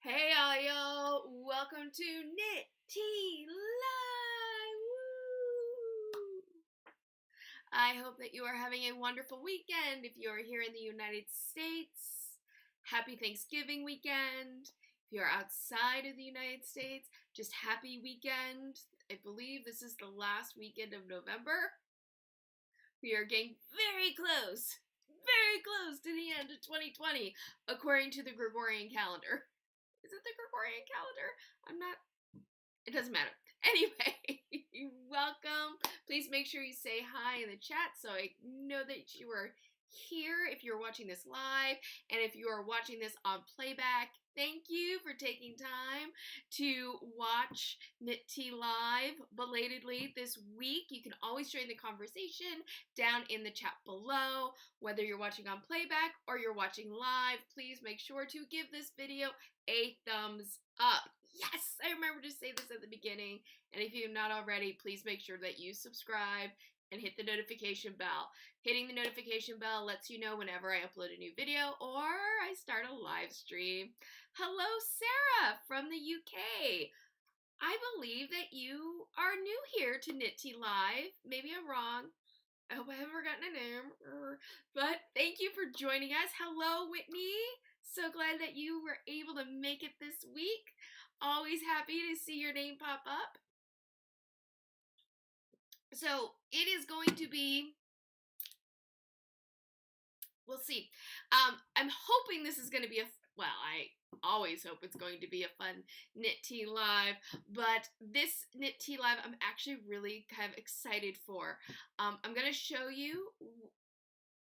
Hey all y'all, welcome to Knit Tea Live. Woo! I hope that you are having a wonderful weekend. If you are here in the United States, happy Thanksgiving weekend. If you're outside of the United States, just happy weekend. I believe this is the last weekend of November. We are getting very close to the end of 2020, according to the Gregorian calendar. Is it the Gregorian calendar? I'm not. It doesn't matter. Anyway, welcome. Please make sure you say hi in the chat so I know that you are here if you're watching this live. And if you are watching this on playback, thank you for taking time to watch Knit Tea Live belatedly this week. You can always join the conversation down in the chat below. Whether you're watching on playback or you're watching live, please make sure to give this video a thumbs up. Yes, I remember to say this at the beginning. And if you have not already, please make sure that you subscribe and hit the notification bell. Hitting the notification bell lets you know whenever I upload a new video or I start a live stream. Hello, Sarah from the UK. I believe that you are new here to Knit Tea Live. Maybe I'm wrong. I hope I haven't forgotten a name. But thank you for joining us. Hello, Whitney. So glad that you were able to make it this week. Always happy to see your name pop up. So it is going to be, we'll see. I'm hoping this is going to be I always hope it's going to be a fun Knit Tea Live, but this Knit Tea Live I'm actually really kind of excited for. I'm going to show you.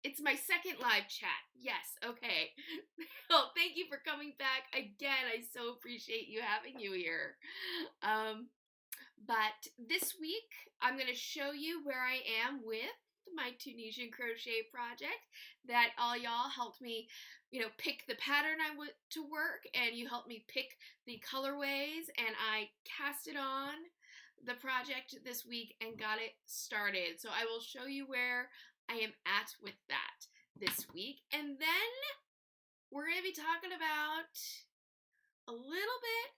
It's my second live chat. Yes, okay. Well, thank you for coming back again. I so appreciate having you here. But this week, I'm going to show you where I am with my Tunisian crochet project that all y'all helped me, pick the pattern I want to work, and you helped me pick the colorways, and I cast it on the project this week and got it started. So I will show you where I am at with that this week. And then we're going to be talking about a little bit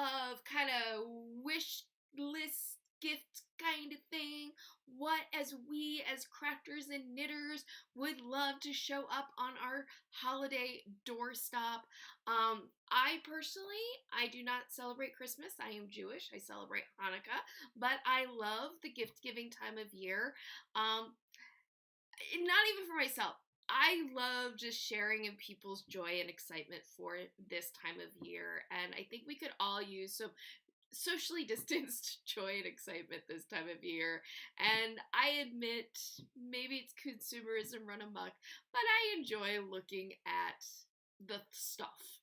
of kind of wish list gift kind of thing. What we as crafters and knitters would love to show up on our holiday doorstep. I personally, I do not celebrate Christmas. I am Jewish. I celebrate Hanukkah, but I love the gift giving time of year. Not even for myself. I love just sharing in people's joy and excitement for this time of year, and I think we could all use some socially distanced joy and excitement this time of year. And I admit, maybe it's consumerism run amok, but I enjoy looking at the stuff.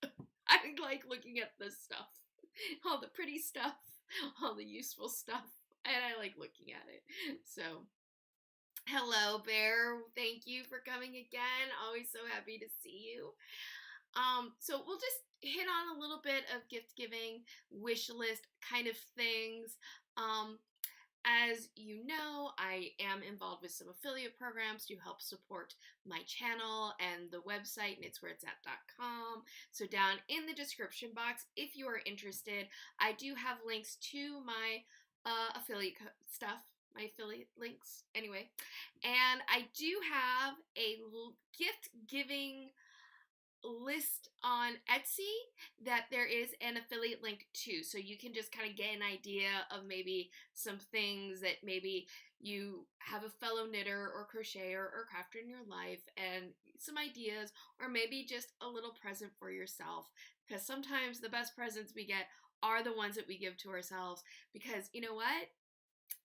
I like looking at the stuff, all the pretty stuff, all the useful stuff, and I like looking at it. So hello, Bear. Thank you for coming again. Always so happy to see you. So we'll just hit on a little bit of gift giving, wish list kind of things. As you know, I am involved with some affiliate programs to help support my channel and the website, knitswhereit'sat.com. So down in the description box, if you are interested, I do have links to my affiliate stuff. My affiliate links, anyway. And I do have a gift giving list on Etsy that there is an affiliate link to, so you can just kind of get an idea of maybe some things that maybe you have a fellow knitter or crocheter or crafter in your life, and some ideas, or maybe just a little present for yourself, because sometimes the best presents we get are the ones that we give to ourselves, because you know what?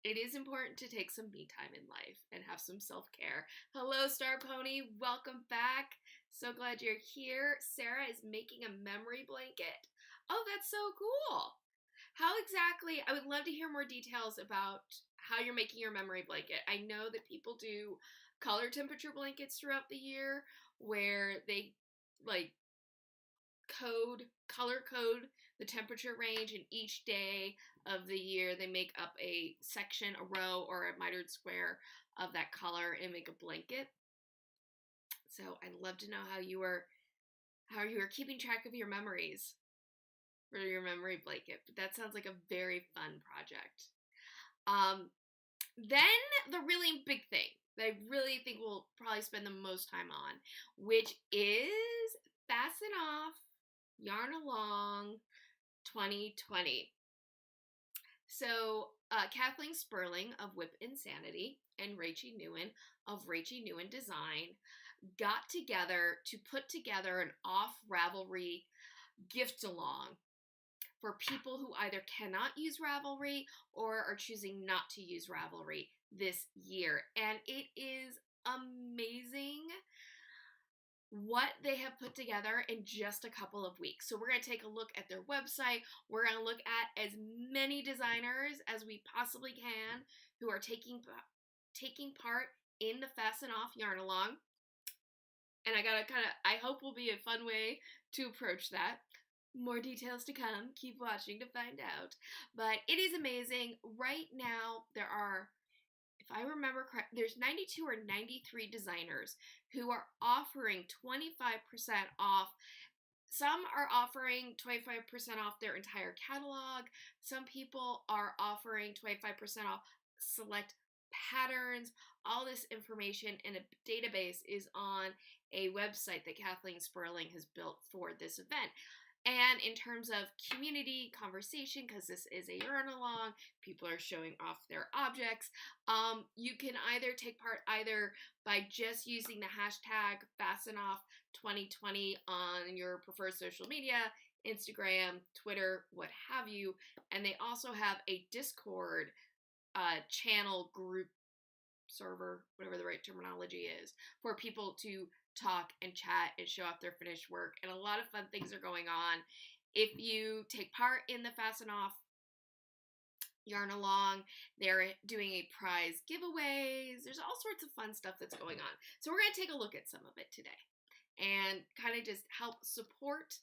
It is important to take some me time in life and have some self-care. Hello, Star Pony. Welcome back. So glad you're here. Sarah is making a memory blanket. Oh, that's so cool. How exactly, I would love to hear more details about how you're making your memory blanket. I know that people do color temperature blankets throughout the year where they color code the temperature range, and each day of the year they make up a section, a row, or a mitered square of that color and make a blanket. So I'd love to know how you are keeping track of your memories. for your memory blanket. But that sounds like a very fun project. Then the really big thing that I really think we'll probably spend the most time on, which is Fasten Off, Yarn Along 2020. So Kathleen Sperling of Whip Insanity and Rachie Newen of Rachie Newen Design got together to put together an off Ravelry gift along for people who either cannot use Ravelry or are choosing not to use Ravelry this year. And it is amazing what they have put together in just a couple of weeks. So we're going to take a look at their website. We're going to look at as many designers as we possibly can who are taking part in the Fasten Off Yarn Along. And I hope will be a fun way to approach that. More details to come. Keep watching to find out. But it is amazing. Right now, there are, if I remember correct, there's 92 or 93 designers who are offering 25% off. Some are offering 25% off their entire catalog. Some people are offering 25% off select patterns. All this information in a database is on a website that Kathleen Sperling has built for this event. And in terms of community conversation, because this is a yarn along, people are showing off their objects. You can either take part either by just using the hashtag FastenOff2020 on your preferred social media, Instagram, Twitter, what have you. And they also have a Discord channel, group, server, whatever the right terminology is, for people to talk and chat and show off their finished work. And a lot of fun things are going on. If you take part in the Fasten Off Yarn Along, they're doing a prize giveaways. There's all sorts of fun stuff that's going on. So we're going to take a look at some of it today and kind of just help support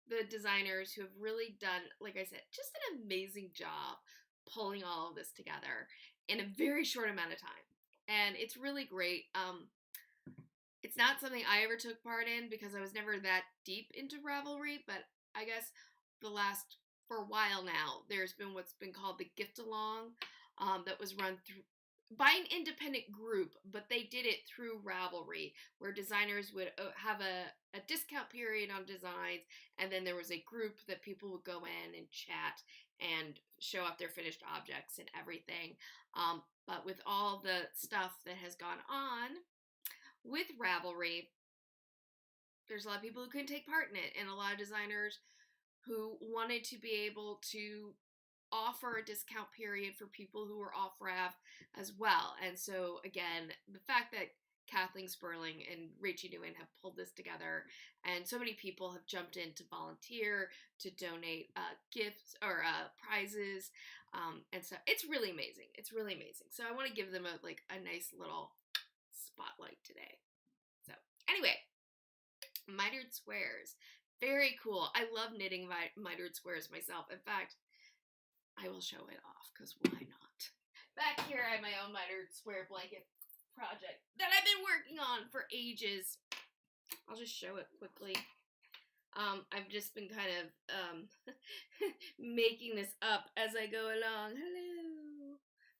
the designers who have really done, like I said, just an amazing job pulling all of this together in a very short amount of time. And it's really great. It's not something I ever took part in because I was never that deep into Ravelry, but I guess for a while now, there's been what's been called the Gift Along that was run through by an independent group, but they did it through Ravelry, where designers would have a discount period on designs, and then there was a group that people would go in and chat and show off their finished objects and everything. But with all the stuff that has gone on with Ravelry, there's a lot of people who couldn't take part in it, and a lot of designers who wanted to be able to offer a discount period for people who were off Rav as well. And so, again, the fact that Kathleen Sperling and Rachie Newen have pulled this together, and so many people have jumped in to volunteer, to donate gifts or prizes, and so it's really amazing. It's really amazing. So I want to give them a nice little spotlight today. So anyway, mitered squares, very cool. I love knitting mitered squares myself. In fact, I will show it off because why not? Back here, I have my own mitered square blanket project that I've been working on for ages. I'll just show it quickly. I've just been kind of making this up as I go along. Hello.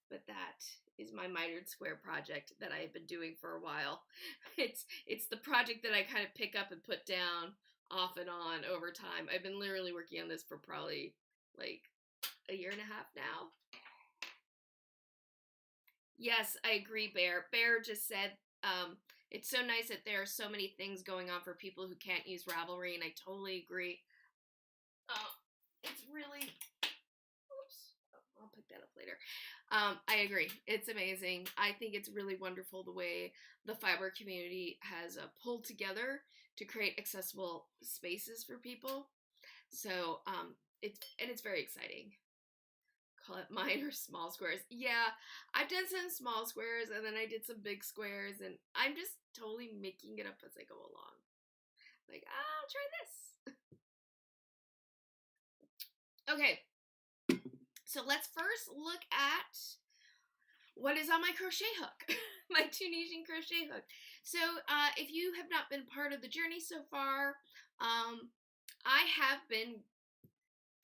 But that is my mitered square project that I have been doing for a while. It's the project that I kind of pick up and put down off and on over time. I've been literally working on this for probably like a year and a half now. Yes, I agree, Bear. Bear just said it's so nice that there are so many things going on for people who can't use Ravelry, and I totally agree. It's really... Oops. I'll pick that up later. I agree. It's amazing. I think it's really wonderful the way the fiber community has pulled together to create accessible spaces for people. So it's very exciting. Call it minor small squares. Yeah, I've done some small squares and then I did some big squares, and I'm just totally making it up as I go along. Like, I'll try this. Okay. So let's first look at what is on my crochet hook, my Tunisian crochet hook. So if you have not been part of the journey so far, I have been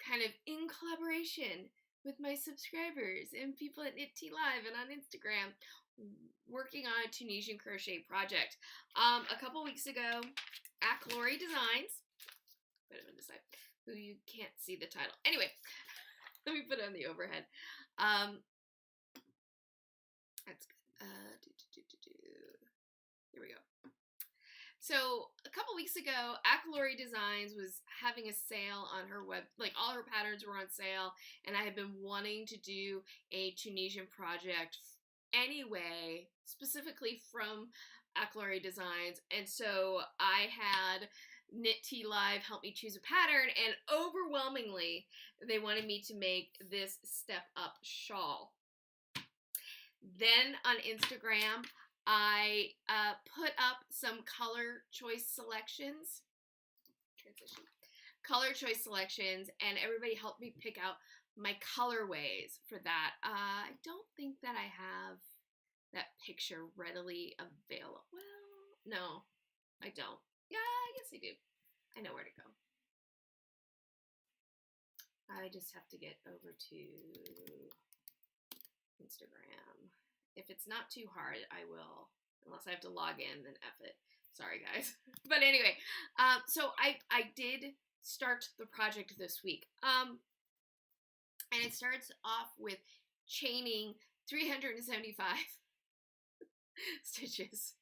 kind of in collaboration with my subscribers and people at Knit Tea Live and on Instagram, working on a Tunisian crochet project. A couple weeks ago, at Glory Designs, put it on the side, who you can't see the title. Anyway, let me put it on the overhead. That's good. Here we go. So a couple weeks ago, at Glory Designs was having a sale on her web, like all her patterns were on sale, and I had been wanting to do a Tunisian project anyway, specifically from at Glory Designs, and so I had Knit Tea Live help me choose a pattern, and overwhelmingly, they wanted me to make this Step Up shawl. Then on Instagram, I put up some color choice selections, and everybody helped me pick out my colorways for that. I don't think that I have that picture readily available. Well, no, I don't. Yeah, I guess I do. I know where to go. I just have to get over to Instagram. If it's not too hard, I will. Unless I have to log in, then F it. Sorry, guys. But anyway, so I did start the project this week. And it starts off with chaining 375 stitches.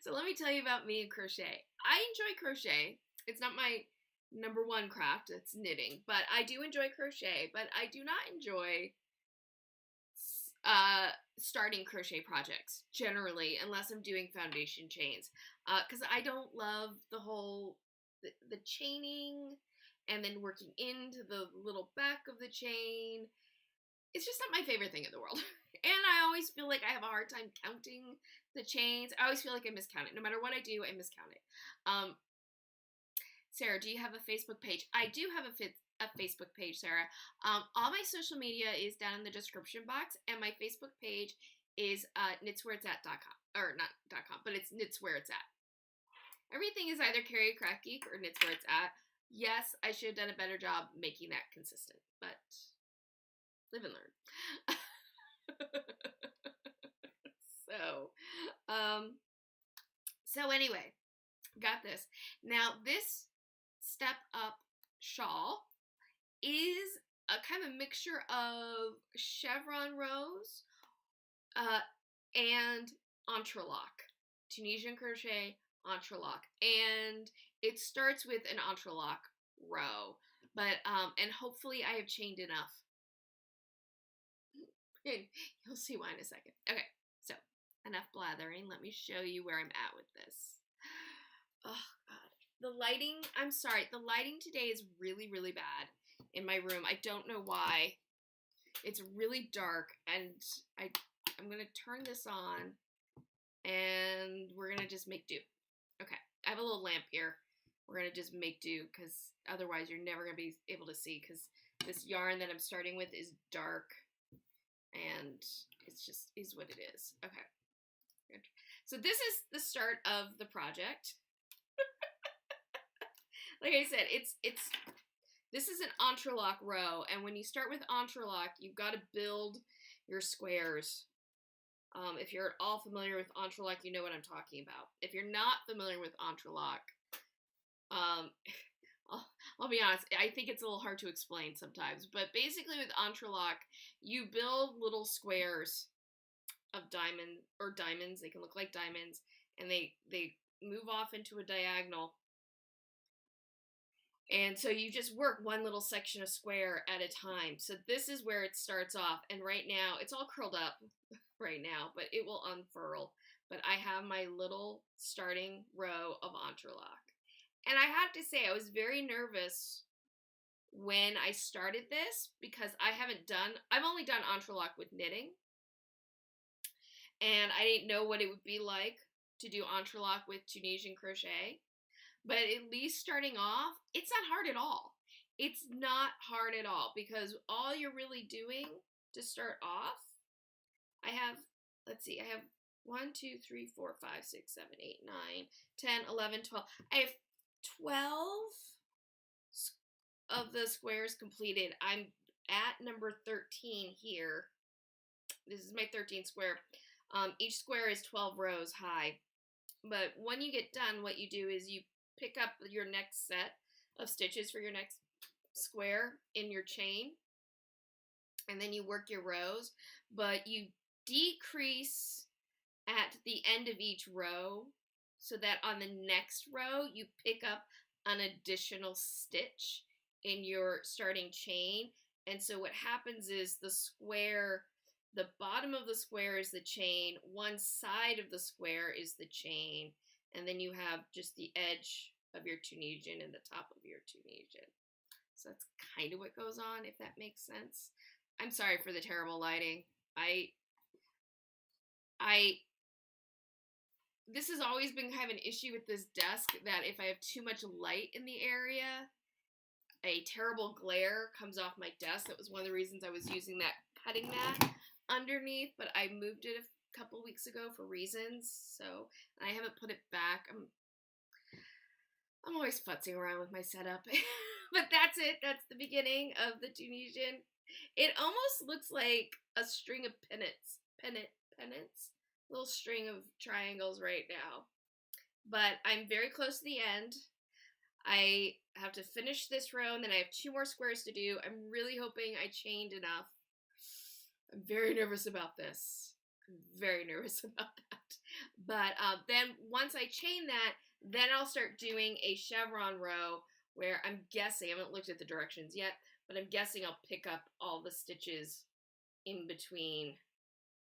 So let me tell you about me and crochet. I enjoy crochet. It's not my number one craft, it's knitting. But I do enjoy crochet, but I do not enjoy starting crochet projects generally, unless I'm doing foundation chains, because I don't love the whole the chaining and then working into the little back of the chain. It's just not my favorite thing in the world. And I always feel like I have a hard time counting the chains. I always feel like I miscount it. No matter what I do, I miscount it. Sarah, do you have a Facebook page? I do have a Facebook page, Sarah. All my social media is down in the description box, and my Facebook page is knitswhereit'sat.com, or not .com, but it's knitswhereit'sat. Everything is either Carrie Craft Geek or Knits Where It's At. Yes, I should have done a better job making that consistent, but live and learn. So anyway, got this. Now this Step Up shawl is a kind of mixture of chevron rows and entrelac, Tunisian crochet entrelac, and it starts with an entrelac row, but and hopefully I have chained enough. You'll see why in a second. Okay, so enough blathering. Let me show you where I'm at with this. Oh God, the lighting. I'm sorry, the lighting today is really, really bad in my room. I don't know why. It's really dark, and I'm gonna turn this on, and we're gonna just make do. Okay, I have a little lamp here. We're gonna just make do, because otherwise you're never gonna be able to see, because this yarn that I'm starting with is dark, and it's just is what it is. Okay, good. So this is the start of the project. Like I said, this is an entrelac row, and when you start with entrelac, you've got to build your squares. If you're at all familiar with entrelac, you know what I'm talking about. If you're not familiar with entrelac, I'll be honest, I think it's a little hard to explain sometimes, but basically with entrelac, you build little squares of diamonds, they can look like diamonds, and they move off into a diagonal. And so you just work one little section of square at a time. So this is where it starts off, and right now, it's all curled up right now, but it will unfurl. But I have my little starting row of entrelac. And I have to say, I was very nervous when I started this, because I've only done entrelac with knitting. And I didn't know what it would be like to do entrelac with Tunisian crochet. But at least starting off, it's not hard at all. It's not hard at all, because all you're really doing to start off, I have 1, 2, 3, 4, 5, 6, 7, 8, 9, 10, 11, 12. I have 12 of the squares completed. I'm at number 13 here. This is my 13th square. Each square is 12 rows high. But when you get done, what you do is you pick up your next set of stitches for your next square in your chain, and then you work your rows, but you decrease at the end of each row so that on the next row you pick up an additional stitch in your starting chain. And so what happens is the bottom of the square is the chain, one side of the square is the chain, and then you have just the edge of your Tunisian and the top of your Tunisian. So that's kind of what goes on, if that makes sense. I'm sorry for the terrible lighting. This has always been kind of an issue with this desk, that if I have too much light in the area, a terrible glare comes off my desk. That was one of the reasons I was using that cutting mat underneath, but I moved it a couple weeks ago for reasons, so I haven't put it back. I'm always futzing around with my setup. But that's it. That's the beginning of the Tunisian. It almost looks like a string of pennants. Little string of triangles right now. But I'm very close to the end. I have to finish this row, and then I have 2 more squares to do. I'm really hoping I chained enough. I'm very nervous about this. I'm very nervous about that. But then once I chain that, then I'll start doing a chevron row where I'm guessing, I haven't looked at the directions yet, but I'm guessing I'll pick up all the stitches in between.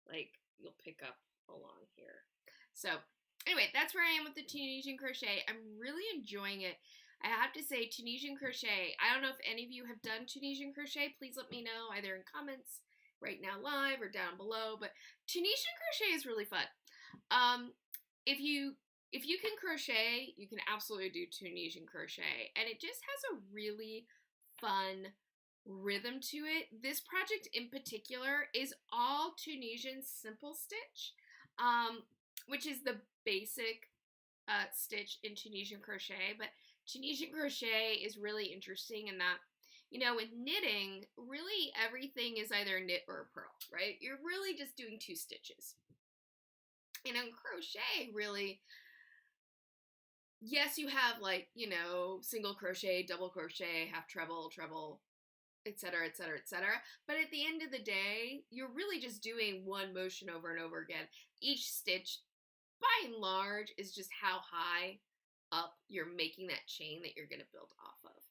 Like, you'll pick up along here. So anyway, that's where I am with the Tunisian crochet. I'm really enjoying it. I have to say, Tunisian crochet, I don't know if any of you have done Tunisian crochet. Please let me know either in comments right now live or down below. But Tunisian crochet is really fun. If you can crochet, you can absolutely do Tunisian crochet. And it just has a really fun rhythm to it. This project in particular is all Tunisian simple stitch, which is the basic stitch in Tunisian crochet. But Tunisian crochet is really interesting in that, you know, with knitting, really everything is either a knit or a purl, right? You're really just doing 2 stitches. And in crochet, really, yes, you have, like, you know, single crochet, double crochet, half treble, treble, etc., etc., etc. But at the end of the day, you're really just doing one motion over and over again. Each stitch, by and large, is just how high up you're making that chain that you're going to build off of.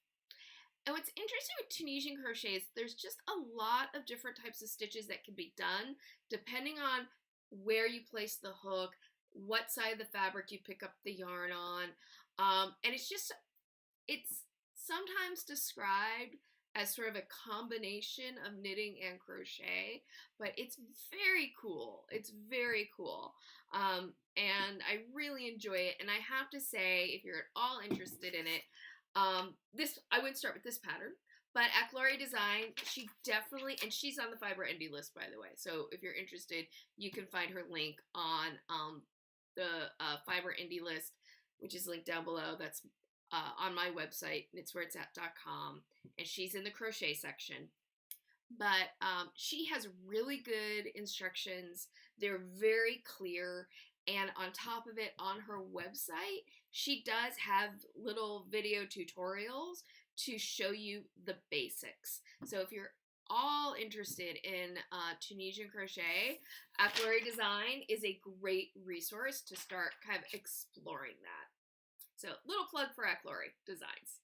And what's interesting with Tunisian crochet is there's just a lot of different types of stitches that can be done depending on where you place the hook, what side of the fabric you pick up the yarn on. And it's sometimes described as sort of a combination of knitting and crochet, but it's very cool. It's very cool. And I really enjoy it. And I have to say, if you're at all interested in it, I wouldn't start with this pattern, but Achlori Design, she definitely, and she's on the Fiber Indie list, by the way. So if you're interested, you can find her link on the Fiber Indie list, which is linked down below. That's on my website, knitswhereit'sat.com, and she's in the crochet section. But she has really good instructions. They're very clear. And on top of it, on her website, she does have little video tutorials to show you the basics. So if you're all interested in Tunisian crochet, Achlori Design is a great resource to start kind of exploring that. So little plug for Achlori Designs.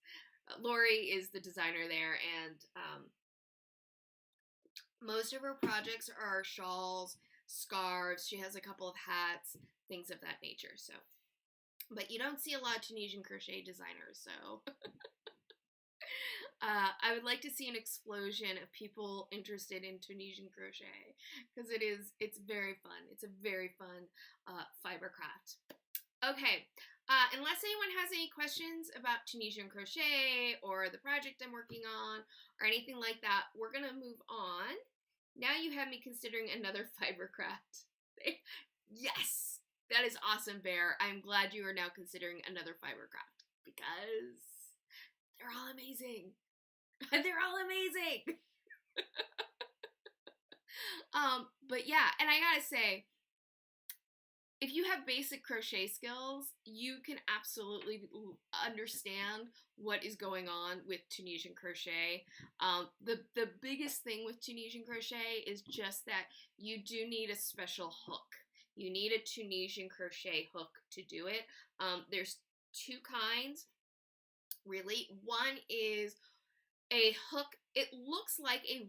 Lori is the designer there, and most of her projects are shawls, scarves. She has a couple of hats, things of that nature. So, but you don't see a lot of Tunisian crochet designers, so I would like to see an explosion of people interested in Tunisian crochet, because it's very fun. It's a very fun fiber craft. Okay, unless anyone has any questions about Tunisian crochet or the project I'm working on or anything like that, we're gonna move on. Now you have me considering another fiber craft. Yes, that is awesome, Bear. I'm glad you are now considering another fiber craft because they're all amazing. And they're all amazing. But yeah, and I gotta say, if you have basic crochet skills, you can absolutely understand what is going on with Tunisian crochet. The biggest thing with Tunisian crochet is just that you do need a special hook. You need a Tunisian crochet hook to do it. There's two kinds, really. One is a hook. It looks like a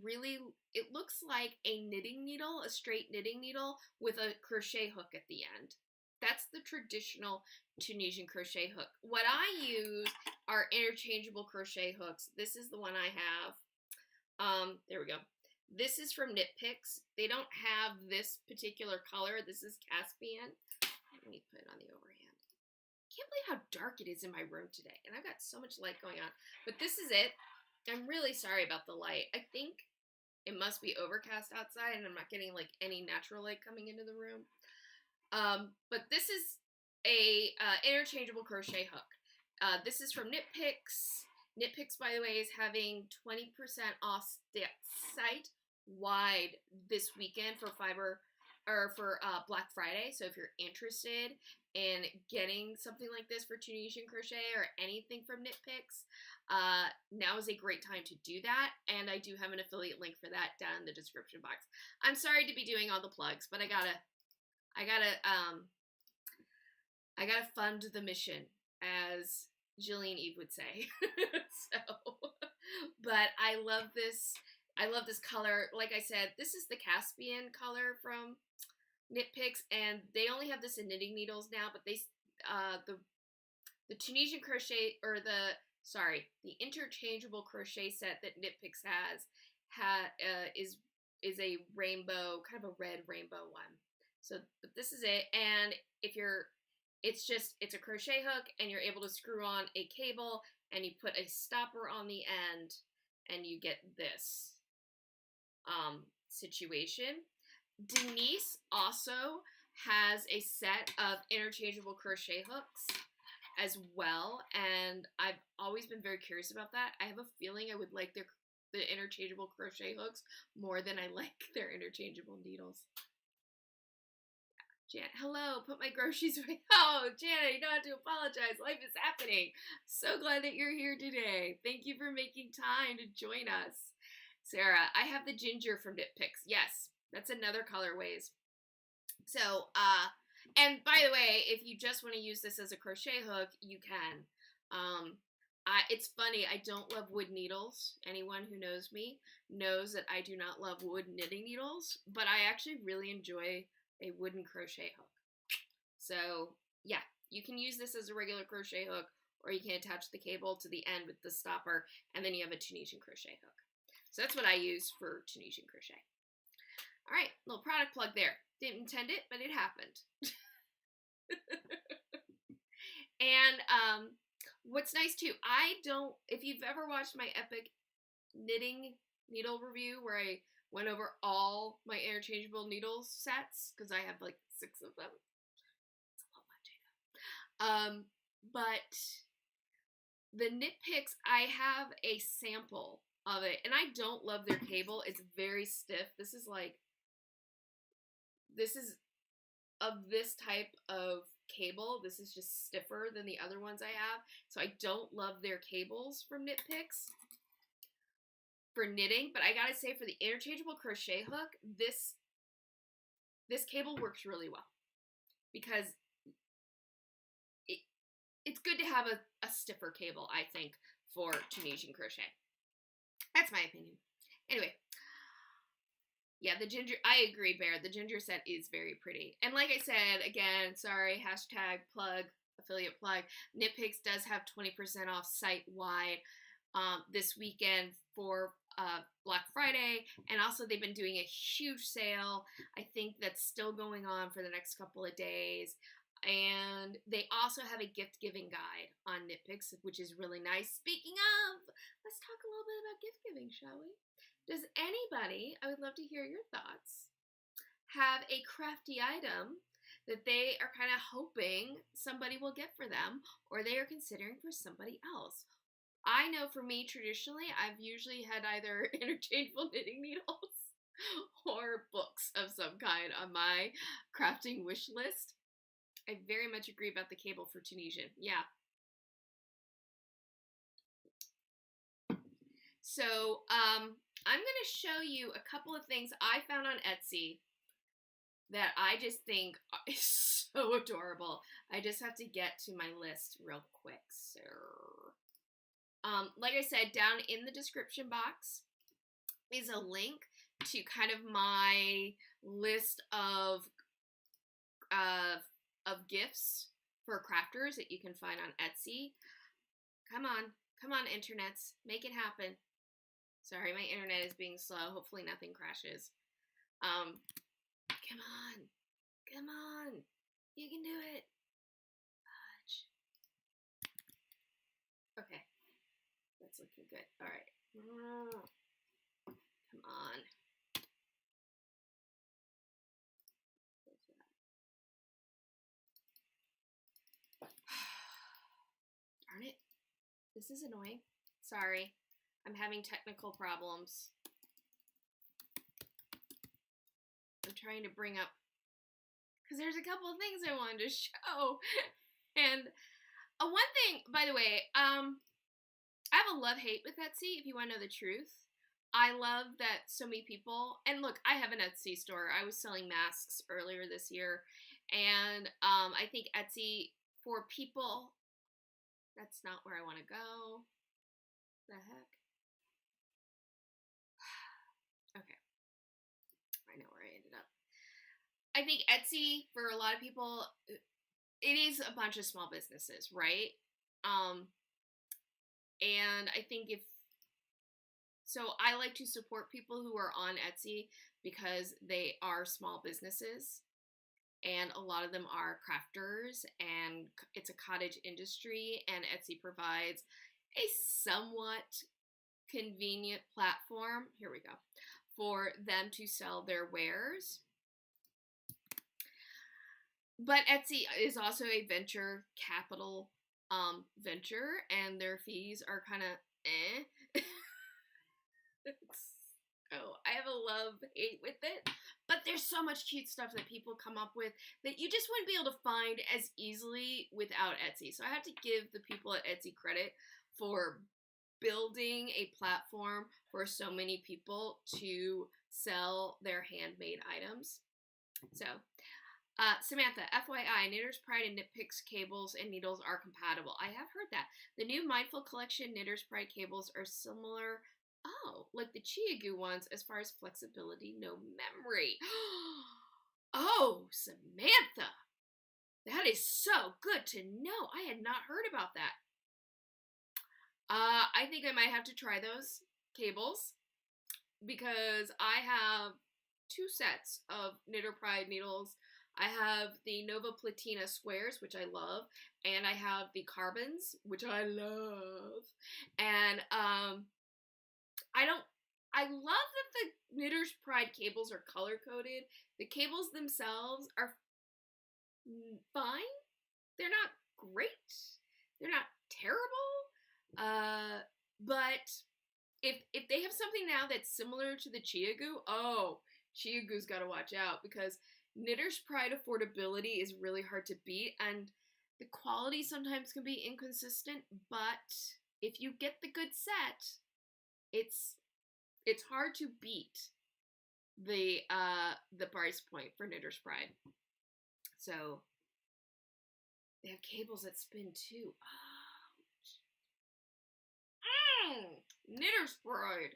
knitting needle, a straight knitting needle with a crochet hook at the end. That's the traditional Tunisian crochet hook. What I use are interchangeable crochet hooks. This is the one I have. There we go. This is from Knit Picks. They don't have this particular color. This is Caspian. Let me put it on the overhand. Can't believe how dark it is in my room today. And I've got so much light going on. But this is it. I'm really sorry about the light. I think it must be overcast outside and I'm not getting like any natural light coming into the room. But this is a interchangeable crochet hook. This is from Knit Picks. Knit Picks, by the way, is having 20% off site-wide this weekend for Black Friday. So if you're interested in getting something like this for Tunisian crochet or anything from Knit Picks, now is a great time to do that. And I do have an affiliate link for that down in the description box. I'm sorry to be doing all the plugs, but I gotta fund the mission, as Jillian Eve would say. But I love this. I love this color. Like I said, this is the Caspian color from Knit Picks, and they only have this in knitting needles now, but they the Tunisian crochet, or the interchangeable crochet set that Knit Picks is a rainbow, kind of a red rainbow one. So this is it, and it's a crochet hook, and you're able to screw on a cable, and you put a stopper on the end, and you get this situation. Denise also has a set of interchangeable crochet hooks as well, and I've always been very curious about that. I have a feeling I would like the interchangeable crochet hooks more than I like their interchangeable needles. Jan, hello, put my groceries away. Oh, Janet, you don't have to apologize. Life is happening. So glad that you're here today. Thank you for making time to join us. Sarah, I have the ginger from Knit Picks. Yes, that's another colorways. So, and by the way, if you just want to use this as a crochet hook, you can. It's funny, I don't love wood needles. Anyone who knows me knows that I do not love wood knitting needles, but I actually really enjoy a wooden crochet hook. So, yeah, you can use this as a regular crochet hook, or you can attach the cable to the end with the stopper, and then you have a Tunisian crochet hook. So that's what I use for Tunisian crochet. All right, little product plug there. Didn't intend it, but it happened. And what's nice too, if you've ever watched my epic knitting needle review where I went over all my interchangeable needles sets, because I have like 6 of them. It's a lot of data. But the Knit Picks, I have a sample of it, and I don't love their cable. It's very stiff. This is of this type of cable. This is just stiffer than the other ones I have. So I don't love their cables from Knit Picks for knitting, but I gotta say, for the interchangeable crochet hook, this cable works really well, because it's good to have a stiffer cable, I think, for Tunisian crochet. That's my opinion. Anyway, yeah, the ginger, I agree, Bear. The ginger set is very pretty. And like I said, again, sorry, hashtag plug, affiliate plug, Knit Picks does have 20% off site-wide this weekend for Black Friday, and also they've been doing a huge sale, I think, that's still going on for the next couple of days. And they also have a gift-giving guide on Knit Picks, which is really nice. Speaking of, let's talk a little bit about gift-giving, shall we? Does anybody, I would love to hear your thoughts, have a crafty item that they are kind of hoping somebody will get for them, or they are considering for somebody else? I know for me, traditionally, I've usually had either interchangeable knitting needles or books of some kind on my crafting wish list. I very much agree about the cable for Tunisian. Yeah. So, I'm going to show you a couple of things I found on Etsy that I just think is so adorable. I just have to get to my list real quick. So, like I said, down in the description box is a link to kind of my list of gifts for crafters that you can find on Etsy. Come on, internets, make it happen. Sorry, my internet is being slow. Hopefully nothing crashes. Come on, you can do it. Fudge. Okay, that's looking good. All right, come on. Darn it. This is annoying. Sorry. I'm having technical problems. I'm trying to bring up, because there's a couple of things I wanted to show. And one thing, by the way, I have a love-hate with Etsy, if you want to know the truth. I love that so many people, and look, I have an Etsy store. I was selling masks earlier this year, and I think Etsy, for people, that's not where I want to go. The heck? Okay. I know where I ended up. I think Etsy, for a lot of people, it is a bunch of small businesses, right? And I think so I like to support people who are on Etsy because they are small businesses. And a lot of them are crafters, and it's a cottage industry, and Etsy provides a somewhat convenient platform, here we go, for them to sell their wares. But Etsy is also a venture capital venture, and their fees are kind of Oh, I have a love-hate with it. But there's so much cute stuff that people come up with that you just wouldn't be able to find as easily without Etsy. So I have to give the people at Etsy credit for building a platform for so many people to sell their handmade items. So, Samantha, FYI, Knitter's Pride and Knit Picks cables and needles are compatible. I have heard that. The new Mindful Collection Knitter's Pride cables are similar, like the Chia Goo ones, as far as flexibility, no memory. Oh, Samantha, that is so good to know. I had not heard about that. I think I might have to try those cables because I have 2 sets of Knitter Pride needles. I have the Nova Platina squares, which I love, and I have the carbons, which I love. And I love that the Knitter's Pride cables are color-coded. The cables themselves are fine. They're not great. They're not terrible. But if they have something now that's similar to the Chia Goo, Chia Goo's got to watch out, because Knitter's Pride affordability is really hard to beat, and the quality sometimes can be inconsistent, but if you get the good set, it's hard to beat the price point for Knitter's Pride. So they have cables that spin too. Knitter's Pride.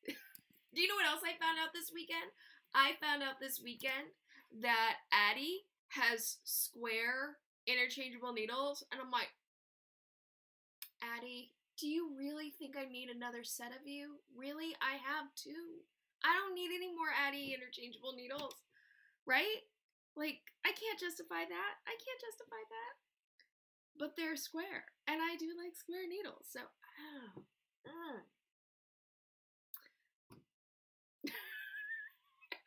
Do you know what else I found out this weekend? I found out this weekend that Addie has square interchangeable needles, and I'm like, Addie, do you really think I need another set of you? Really? I have 2. I don't need any more Addie interchangeable needles, right? Like, I can't justify that. But they're square, and I do like square needles, so,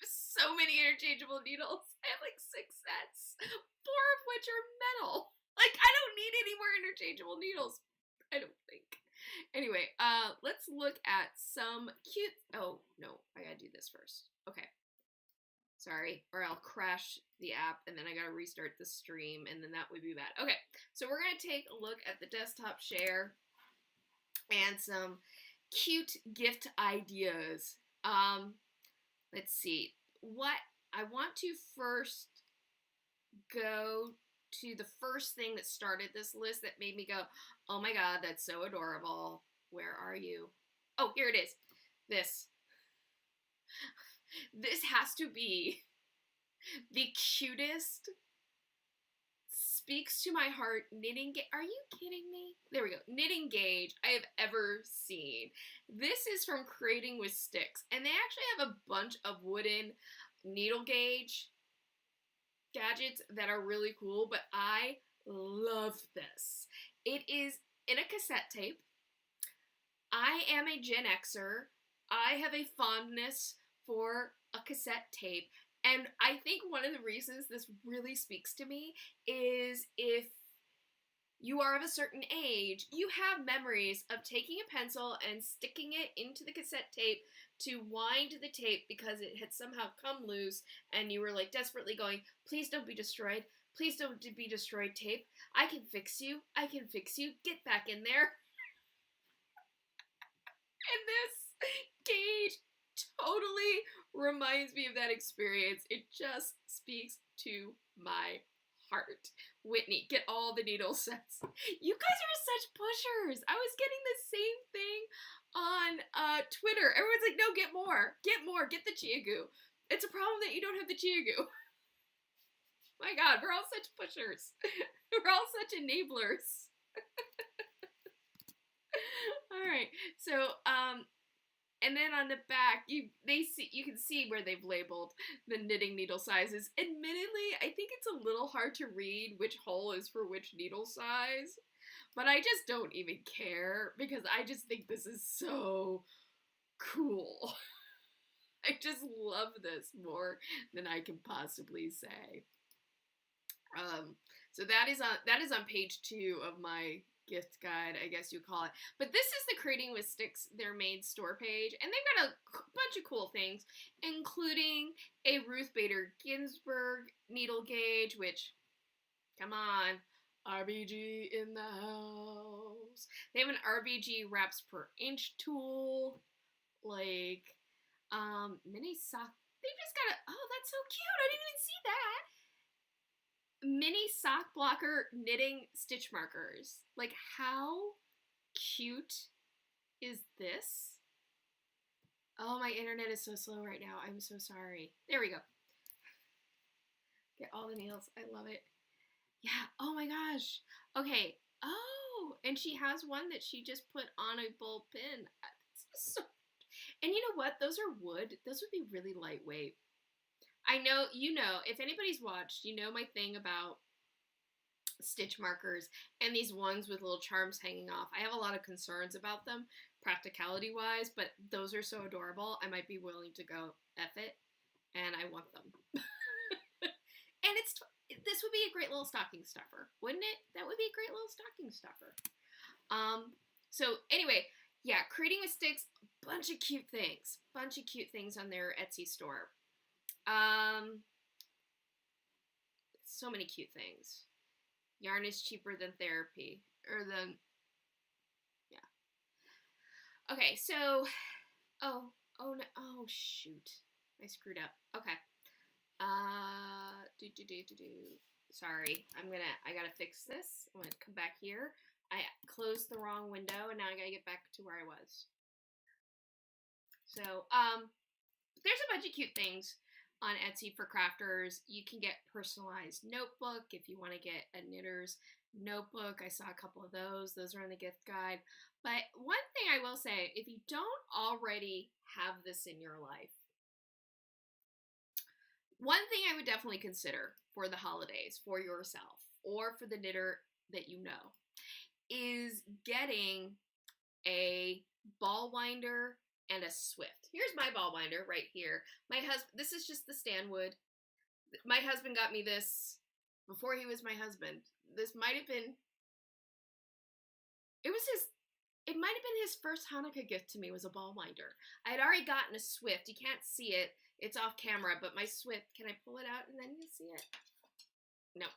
so many interchangeable needles. I have like 6 sets, 4 of which are metal. Like, I don't need any more interchangeable needles, I don't think. Anyway, let's look at some cute, oh, no, I gotta do this first. Okay. Sorry, or I'll crash the app and then I gotta restart the stream and then that would be bad. Okay, so we're gonna take a look at the desktop share and some cute gift ideas. Let's see. What I want to first go to the first thing that started this list that made me go, oh my god, that's so adorable. Where are you? Oh, here it is. This has to be the cutest, speaks to my heart knitting gauge. Are you kidding me? There we go. Knitting gauge I have ever seen. This is from Creating with Sticks, and they actually have a bunch of wooden needle gauge gadgets that are really cool, but I love this. It is in a cassette tape. I am a Gen Xer. I have a fondness for a cassette tape, and I think one of the reasons this really speaks to me is if you are of a certain age, you have memories of taking a pencil and sticking it into the cassette tape to wind the tape because it had somehow come loose and you were like desperately going, please don't be destroyed. Please don't be destroyed, tape. I can fix you. I can fix you. Get back in there. And this gauge totally reminds me of that experience. It just speaks to my heart. Whitney, get all the needle sets. You guys are such pushers. I was getting the same thing on Twitter. Everyone's like, no, get more, get the Chiagoo. It's a problem that you don't have the Chiagoo. My God, we're all such pushers. We're all such enablers. All right, so and then on the back, you can see where they've labeled the knitting needle sizes. Admittedly, I think it's a little hard to read which hole is for which needle size, but I just don't even care because I just think this is so cool. I just love this more than I can possibly say. So that is on page 2 of my gift guide, I guess you call it. But this is the Creating with Sticks They're Made store page, and they've got a bunch of cool things, including a Ruth Bader Ginsburg needle gauge, which, come on, RBG in the house. They have an RBG wraps per inch tool, like, mini sock. They just got a, oh, that's so cute. I didn't even see that. Mini sock blocker knitting stitch markers. Like, how cute is this? Oh, my internet is so slow right now. I'm so sorry. There we go. Get all the needles. I love it. Yeah. Oh my gosh. Okay. Oh, and she has one that she just put on a ball pin. So, and you know what? Those are wood. Those would be really lightweight. I know, if anybody's watched, you know my thing about stitch markers and these ones with little charms hanging off. I have a lot of concerns about them, practicality-wise, but those are so adorable, I might be willing to go F it, and I want them. And this would be a great little stocking stuffer, wouldn't it? That would be a great little stocking stuffer. So anyway, yeah, Creating with Sticks, bunch of cute things on their Etsy store. So many cute things. Yarn is cheaper than therapy, or than, yeah. Okay, so, oh no, oh shoot, I screwed up. Okay, sorry, I gotta fix this. I'm gonna come back here. I closed the wrong window, and now I gotta get back to where I was. So, there's a bunch of cute things on Etsy for crafters. You can get personalized notebook if you want to get a knitter's notebook. I saw a couple of those. Those are in the gift guide. But one thing I will say, if you don't already have this in your life, one thing I would definitely consider for the holidays, for yourself, or for the knitter that you know, is getting a ball winder and a Swift. Here's my ball winder right here. My husband, this is just the Stanwood. My husband got me this before he was my husband. This might have been, it was his it might have been his first Hanukkah gift to me, was a ball winder. I had already gotten a Swift. You can't see it. It's off camera, but my Swift, can I pull it out and then you see it? No.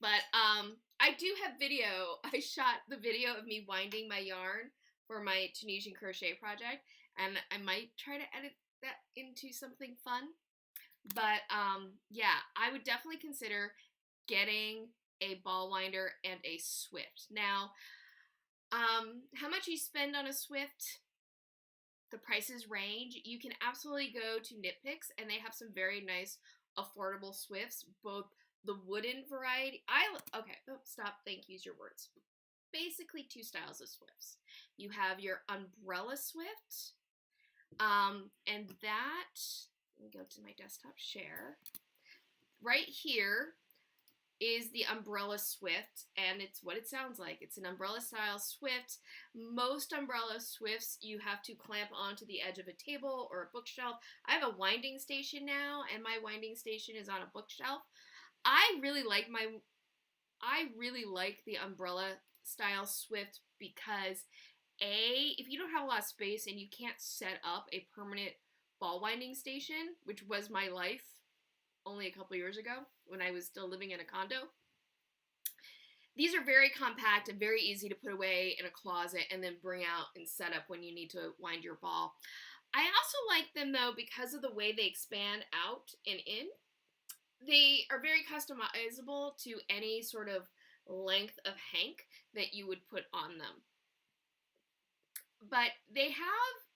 But I do have video. I shot the video of me winding my yarn for my Tunisian crochet project, and I might try to edit that into something fun. But yeah, I would definitely consider getting a ball winder and a Swift. Now, how much you spend on a Swift, the prices range. You can absolutely go to Knit Picks, and they have some very nice affordable Swifts, both the wooden variety. Okay, oh, stop, think, use your words. Basically two styles of Swifts. You have your umbrella Swift, and that, let me go to my desktop share. Right here is the umbrella Swift, and it's what it sounds like. It's an umbrella style Swift. Most umbrella Swifts you have to clamp onto the edge of a table or a bookshelf. I have a winding station now, and my winding station is on a bookshelf. I really like the umbrella style Swift because if you don't have a lot of space and you can't set up a permanent ball winding station, which was my life only a couple years ago when I was still living in a condo, these are very compact and very easy to put away in a closet and then bring out and set up when you need to wind your ball. I also like them though because of the way they expand out and in. They are very customizable to any sort of length of hank that you would put on them. But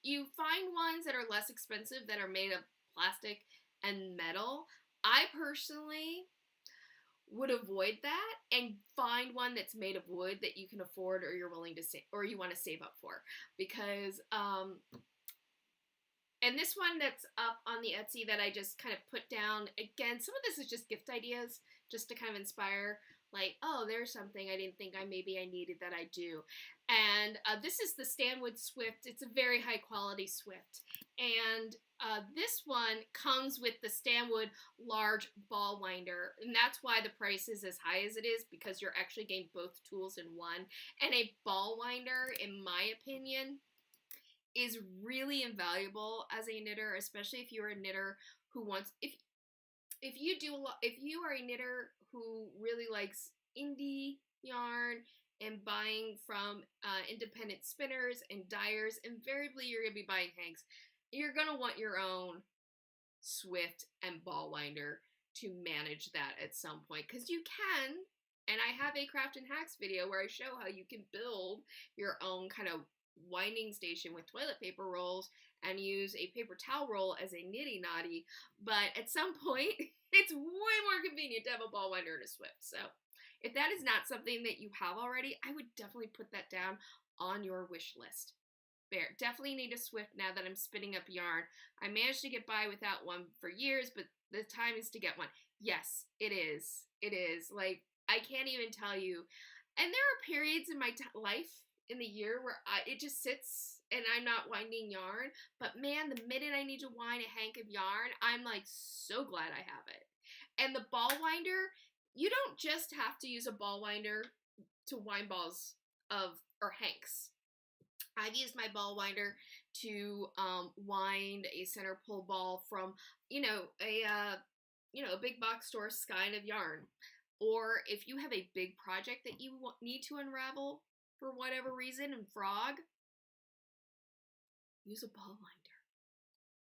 you find ones that are less expensive that are made of plastic and metal. I personally would avoid that and find one that's made of wood that you can afford or you're willing to save or you want to save up for, because and this one that's up on the Etsy that I just kind of put down, again, some of this is just gift ideas, just to kind of inspire, like, oh, there's something I didn't think I needed that I do. And this is the Stanwood Swift. It's a very high quality Swift. And this one comes with the Stanwood large ball winder. And that's why the price is as high as it is, because you're actually getting both tools in one. And a ball winder, in my opinion, is really invaluable as a knitter, especially if you're a knitter who wants, if you are a knitter who really likes indie yarn and buying from independent spinners and dyers, invariably you're going to be buying hanks. You're going to want your own Swift and ball winder to manage that at some point, because you can, and I have a craft and hacks video where I show how you can build your own kind of winding station with toilet paper rolls and use a paper towel roll as a nitty noddy, but at some point it's way more convenient to have a ball winder and a Swift. So if that is not something that you have already, I would definitely put that down on your wish list. Definitely need a Swift now that I'm spinning up yarn. I managed to get by without one for years, but the time is to get one. Yes, it is. It is. Like, I can't even tell you. And there are periods in my life in the year where it just sits and I'm not winding yarn, but man, the minute I need to wind a hank of yarn, I'm like so glad I have it. And the ball winder, you don't just have to use a ball winder to wind balls or hanks. I've used my ball winder to wind a center pull ball from, a big box store kind of yarn. Or if you have a big project that you need to unravel for whatever reason and frog, use a ball winder.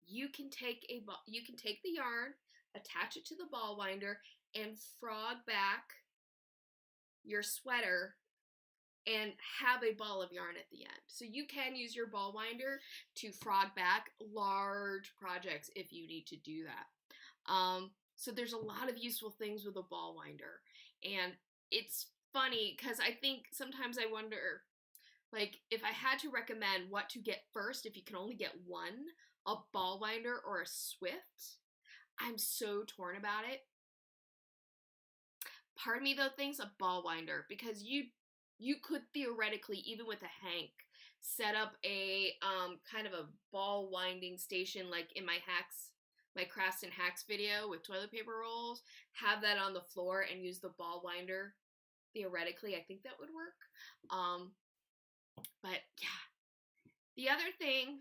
You can take the yarn, attach it to the ball winder, and frog back your sweater and have a ball of yarn at the end. So you can use your ball winder to frog back large projects if you need to do that. So there's a lot of useful things with a ball winder. And it's funny because I think sometimes I wonder, like, if I had to recommend what to get first, if you can only get one, a ball winder or a Swift, I'm so torn about it. Part of me though thinks a ball winder, because you could theoretically, even with a hank, set up a kind of a ball winding station like in my crafts and hacks video with toilet paper rolls, have that on the floor and use the ball winder. Theoretically, I think that would work. But yeah, the other thing,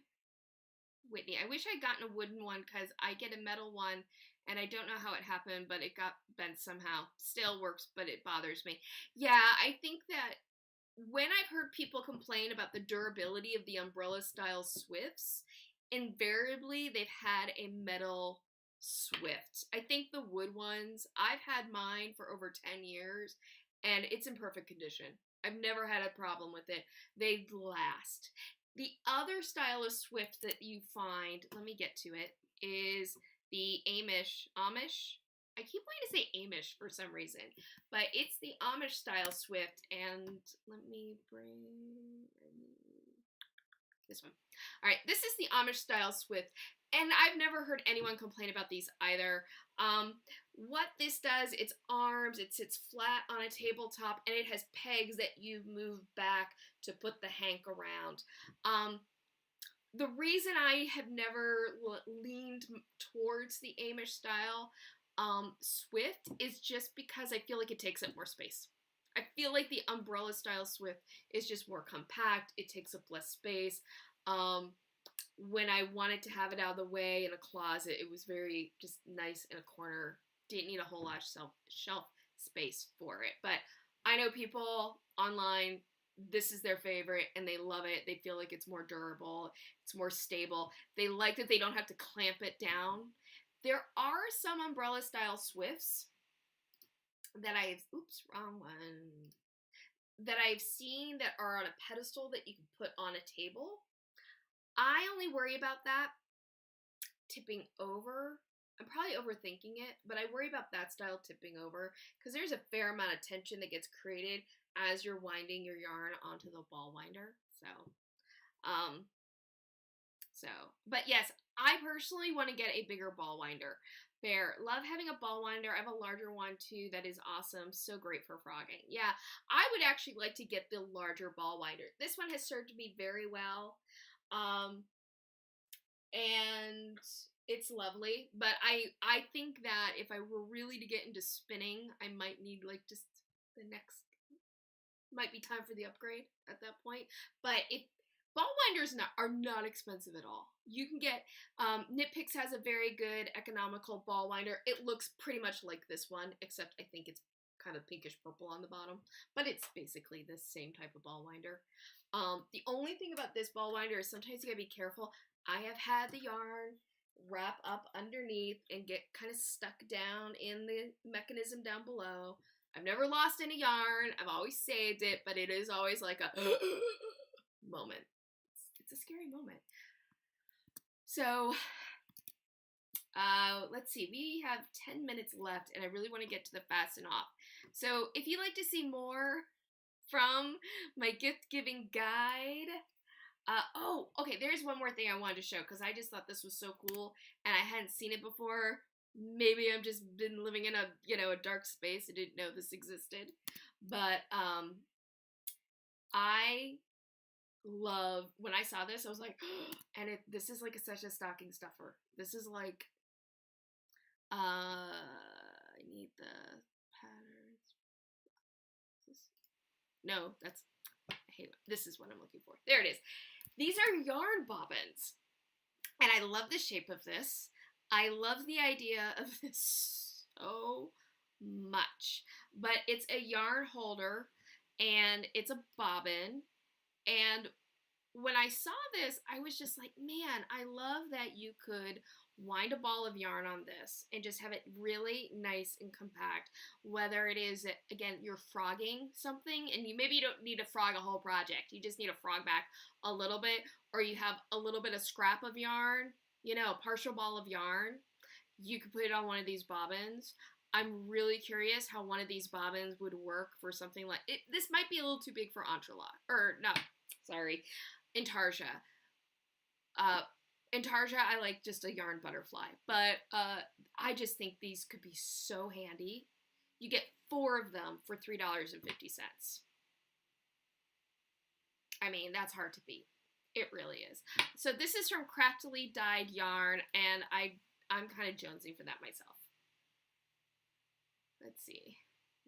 Whitney, I wish I'd gotten a wooden one because I get a metal one and I don't know how it happened, but it got bent somehow. Still works, but it bothers me. Yeah, I think that when I've heard people complain about the durability of the umbrella style Swifts, invariably they've had a metal Swift. I think the wood ones, I've had mine for over 10 years and it's in perfect condition. I've never had a problem with it. They last. The other style of Swift that you find, let me get to it, is the Amish. I keep wanting to say Amish for some reason, but it's the Amish style Swift, and let me bring this one. All right, this is the Amish style Swift, and I've never heard anyone complain about these either. What this does, it's arms, it sits flat on a tabletop, and it has pegs that you move back to put the hank around. The reason I have never leaned towards the Amish style Swift is just because I feel like it takes up more space. I feel like the umbrella style Swift is just more compact. It takes up less space. When I wanted to have it out of the way in a closet, it was very just nice in a corner. Didn't need a whole lot of shelf space for it. But I know people online, this is their favorite and they love it. They feel like it's more durable. It's more stable. They like that they don't have to clamp it down. There are some umbrella style Swifts that that I've seen that are on a pedestal that you can put on a table. I only worry about that tipping over. I'm probably overthinking it, but I worry about that style tipping over because there's a fair amount of tension that gets created as you're winding your yarn onto the ball winder. But yes, I personally want to get a bigger ball winder. Love having a ball winder. I have a larger one too that is awesome. So great for frogging. Yeah, I would actually like to get the larger ball winder. This one has served me very well. And it's lovely, but I think that if I were really to get into spinning, I might need like just might be time for the upgrade at that point. But ball winders are not expensive at all. You can get, Knit Picks has a very good economical ball winder. It looks pretty much like this one, except I think it's kind of pinkish purple on the bottom, but it's basically the same type of ball winder. The only thing about this ball winder is sometimes you gotta be careful. I have had the yarn wrap up underneath and get kind of stuck down in the mechanism down below. I've never lost any yarn. I've always saved it, but it is always like a moment. It's a scary moment. So, let's see. We have 10 minutes left, and I really want to get to the fasten off. So, if you'd like to see more from my gift-giving guide, okay, there's one more thing I wanted to show, because I just thought this was so cool, and I hadn't seen it before. Maybe I've just been living in a dark space and didn't know this existed. But, I love, when I saw this, I was like, and this is like such a stocking stuffer. This is like, I need the patterns. No, this is what I'm looking for. There it is. These are yarn bobbins. And I love the shape of this. I love the idea of this so much. But it's a yarn holder and it's a bobbin. And when I saw this, I was just like, man, I love that you could wind a ball of yarn on this and just have it really nice and compact. Whether it is, again, you're frogging something and maybe you don't need to frog a whole project. You just need to frog back a little bit, or you have a little bit of scrap of yarn, a partial ball of yarn. You could put it on one of these bobbins. I'm really curious how one of these bobbins would work for something like it. This might be a little too big for Intarsia. Intarsia, I like just a yarn butterfly, but I just think these could be so handy. You get 4 of them for $3.50. I mean, that's hard to beat. It really is. So this is from Craftily Dyed Yarn, and I'm kind of jonesing for that myself. Let's see.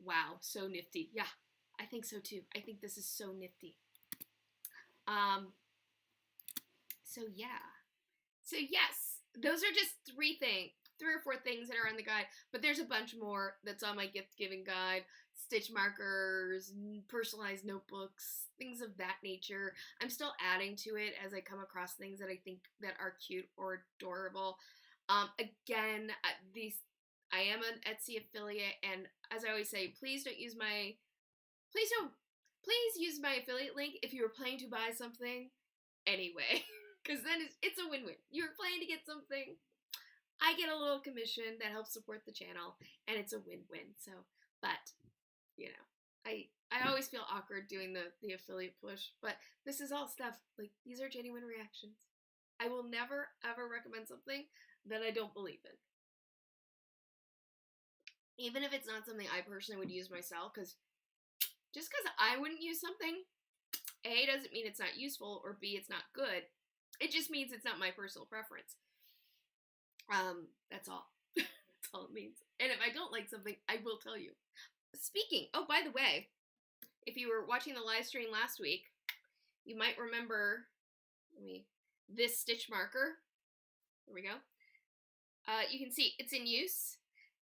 Wow, so nifty. Yeah, I think so too. I think this is so nifty. So yeah. So yes, those are just three or four things that are on the guide, but there's a bunch more that's on my gift giving guide. Stitch markers, personalized notebooks, things of that nature. I'm still adding to it as I come across things that I think that are cute or adorable. Again, I am an Etsy affiliate, and as I always say, please use my affiliate link if you were planning to buy something anyway, because then it's a win-win. You're planning to get something, I get a little commission that helps support the channel, and it's a win-win. So, but you know, I always feel awkward doing the affiliate push, but this is all stuff, like, these are genuine reactions. I will never ever recommend something that I don't believe in, even if it's not something I personally would use myself, because just because I wouldn't use something, A, doesn't mean it's not useful, or B, it's not good. It just means it's not my personal preference. That's all. That's all it means. And if I don't like something, I will tell you. Speaking, oh, by the way, if you were watching the live stream last week, you might remember this stitch marker. There we go. You can see it's in use.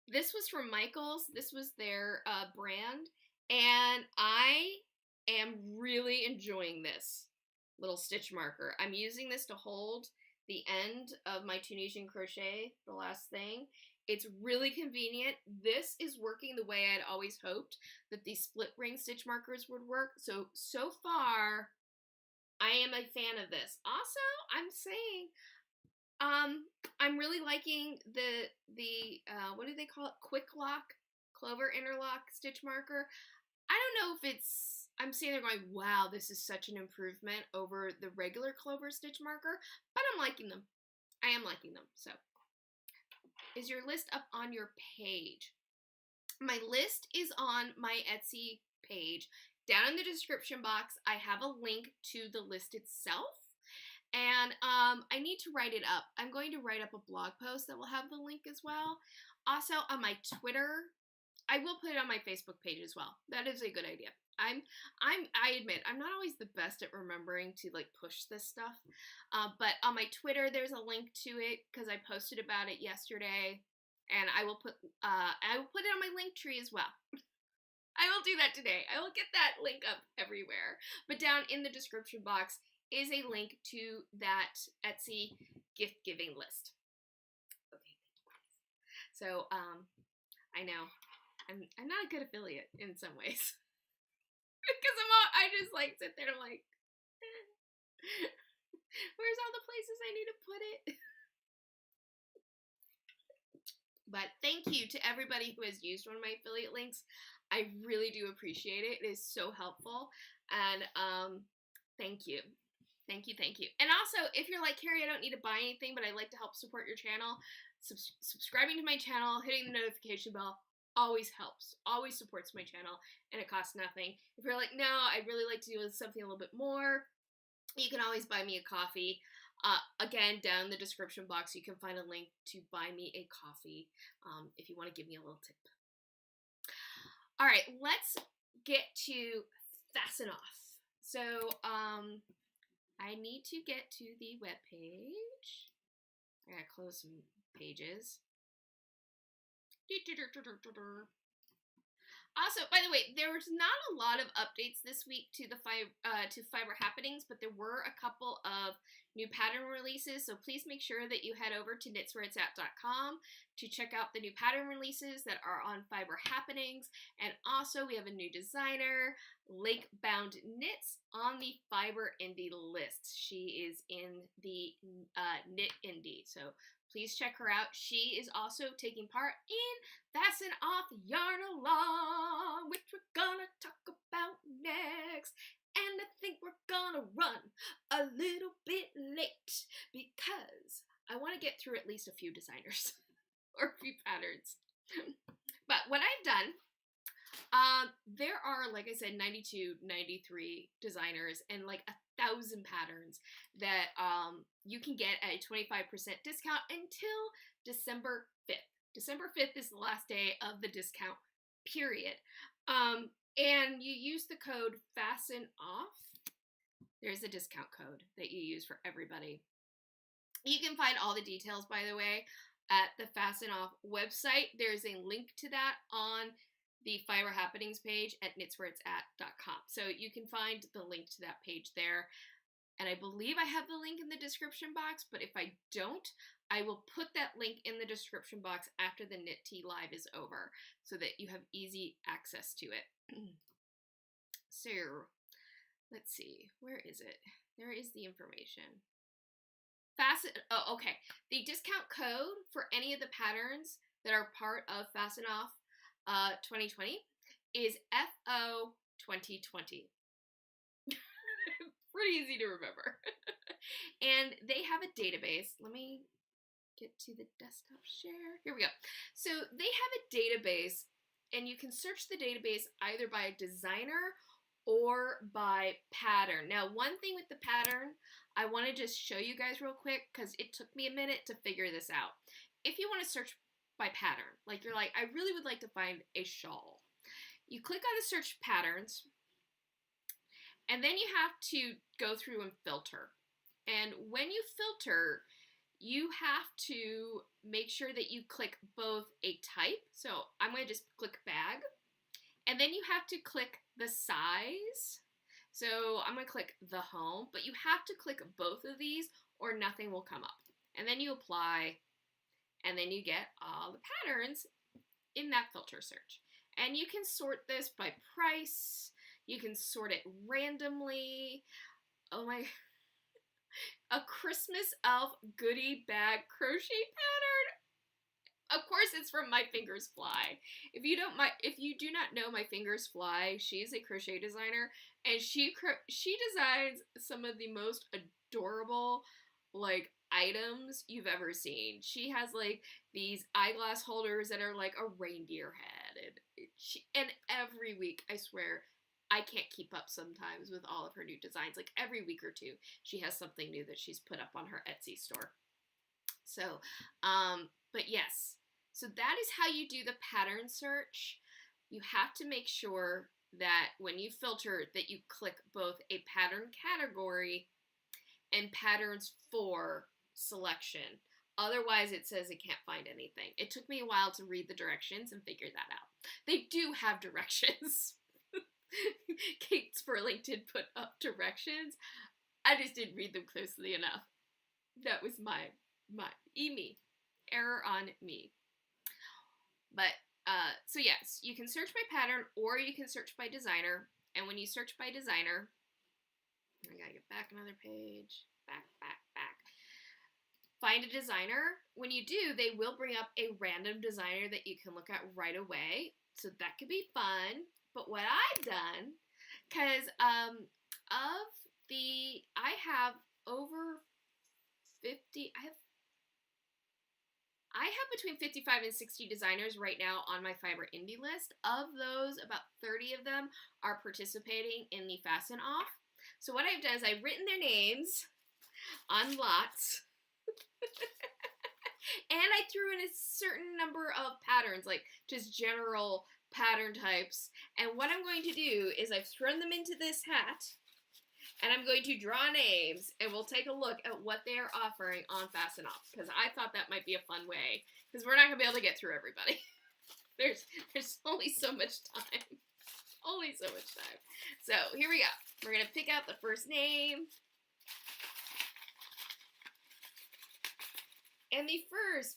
This was from Michaels. This was their brand. And I am really enjoying this little stitch marker. I'm using this to hold the end of my Tunisian crochet, the last thing. It's really convenient. This is working the way I'd always hoped that these split ring stitch markers would work. So far, I am a fan of this. Also, I'm saying, I'm really liking the what do they call it? Quick lock, clover interlock stitch marker. I don't know if I'm sitting there going, wow, this is such an improvement over the regular clover stitch marker, but I'm liking them. I am liking them. So, is your list up on your page? My list is on my Etsy page. Down in the description box, I have a link to the list itself. And I need to write it up. I'm going to write up a blog post that will have the link as well. Also, on my Twitter, I will put it on my Facebook page as well. That is a good idea. I admit, I'm not always the best at remembering to like push this stuff. But on my Twitter, there's a link to it because I posted about it yesterday, and I will put it on my link tree as well. I will do that today. I will get that link up everywhere. But down in the description box is a link to that Etsy gift giving list. Okay, so I know I'm not a good affiliate in some ways. Because I just like sit there like, where's all the places I need to put it? But thank you to everybody who has used one of my affiliate links. I really do appreciate it. It is so helpful. And thank you. Thank you, thank you. And also, if you're like, Carrie, I don't need to buy anything, but I'd like to help support your channel, subscribing to my channel, hitting the notification bell, always helps, always supports my channel, and it costs nothing. If you're like, no, I'd really like to do something a little bit more, you can always buy me a coffee. Again, down in the description box, you can find a link to buy me a coffee if you want to give me a little tip. All right, let's get to fasten off. So, I need to get to the web page. I gotta close some pages. Also, by the way, there was not a lot of updates this week to the fiber happenings, but there were a couple of new pattern releases. So please make sure that you head over to knitswhereit'sat.com to check out the new pattern releases that are on fiber happenings. And also, we have a new designer, Lake Bound Knits, on the Fiber Indie list. She is in the Knit Indie, so please check her out. She is also taking part in Fasten Off Yarn Along, which we're gonna talk about next. And I think we're gonna run a little bit late because I want to get through at least a few designers or a few patterns. But what I've done, there are, like I said, 92, 93 designers and like 1,000 patterns that you can get at a 25% discount until December 5th. December 5th is the last day of the discount period. And you use the code FASTENOFF there's a discount code that you use for everybody. You can find all the details, by the way, at the Fasten Off website. There's a link to that on the Fiber Happenings page at knitswhereit'sat.com. So you can find the link to that page there. And I believe I have the link in the description box, but if I don't, I will put that link in the description box after the Knit Tea Live is over so that you have easy access to it. So, let's see, where is it? There is the information. Okay. The discount code for any of the patterns that are part of Fasten Off 2020 is FO 2020. Pretty easy to remember. And they have a database. Let me get to the desktop share. Here we go. So they have a database, and you can search the database either by a designer or by pattern. Now, one thing with the pattern, I want to just show you guys real quick because it took me a minute to figure this out. If you want to search by pattern, like you're like, I really would like to find a shawl. You click on the search patterns, and then you have to go through and filter. And when you filter, you have to make sure that you click both a type. So I'm going to just click bag. And then you have to click the size. So I'm going to click the home, but you have to click both of these or nothing will come up. And then you apply, and then you get all the patterns in that filter search. And you can sort this by price. You can sort it randomly. Oh my, a Christmas elf goodie bag crochet pattern. Of course, it's from My Fingers Fly. If you do not know My Fingers Fly, she's a crochet designer, and she designs some of the most adorable like items you've ever seen. She has like these eyeglass holders that are like a reindeer head, and every week, I swear, I can't keep up sometimes with all of her new designs. Like every week or two, she has something new that she's put up on her Etsy store. So, but yes. So that is how you do the pattern search. You have to make sure that when you filter that you click both a pattern category and patterns for selection. Otherwise, it says it can't find anything. It took me a while to read the directions and figure that out. They do have directions. Kate Spurlington put up directions. I just didn't read them closely enough. That was my error on me. But, so yes, you can search by pattern or you can search by designer. And when you search by designer, I gotta get back another page, back. Find a designer. When you do, they will bring up a random designer that you can look at right away. So that could be fun. But what I've done, because I have over 50, I have between 55 and 60 designers right now on my Fiber Indie list. Of those, about 30 of them are participating in the Fasten Off. So what I've done is I've written their names on lots. And I threw in a certain number of patterns, like just general pattern types. And what I'm going to do is I've thrown them into this hat, and I'm going to draw names, and we'll take a look at what they are offering on Fasten Off, because I thought that might be a fun way, because we're not going to be able to get through everybody. There's only so much time. Only so much time. So here we go. We're going to pick out the first name. And the first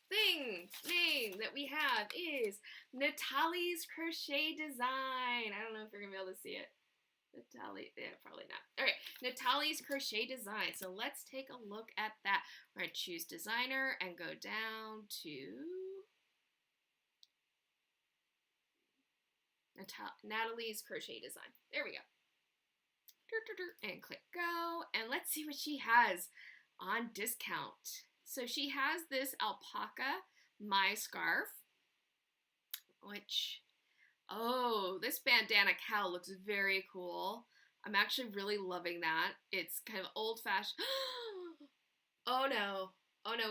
name that we have is Natalie's Crochet Design. I don't know if you're going to be able to see it. Natalie, yeah, probably not. All right, Natalie's Crochet Design. So let's take a look at that. We're going to choose designer and go down to Natalie's Crochet Design. There we go. And click go. And let's see what she has on discount. So she has this alpaca My Scarf, which, oh, this bandana cowl looks very cool. I'm actually really loving that. It's kind of old-fashioned. Oh no,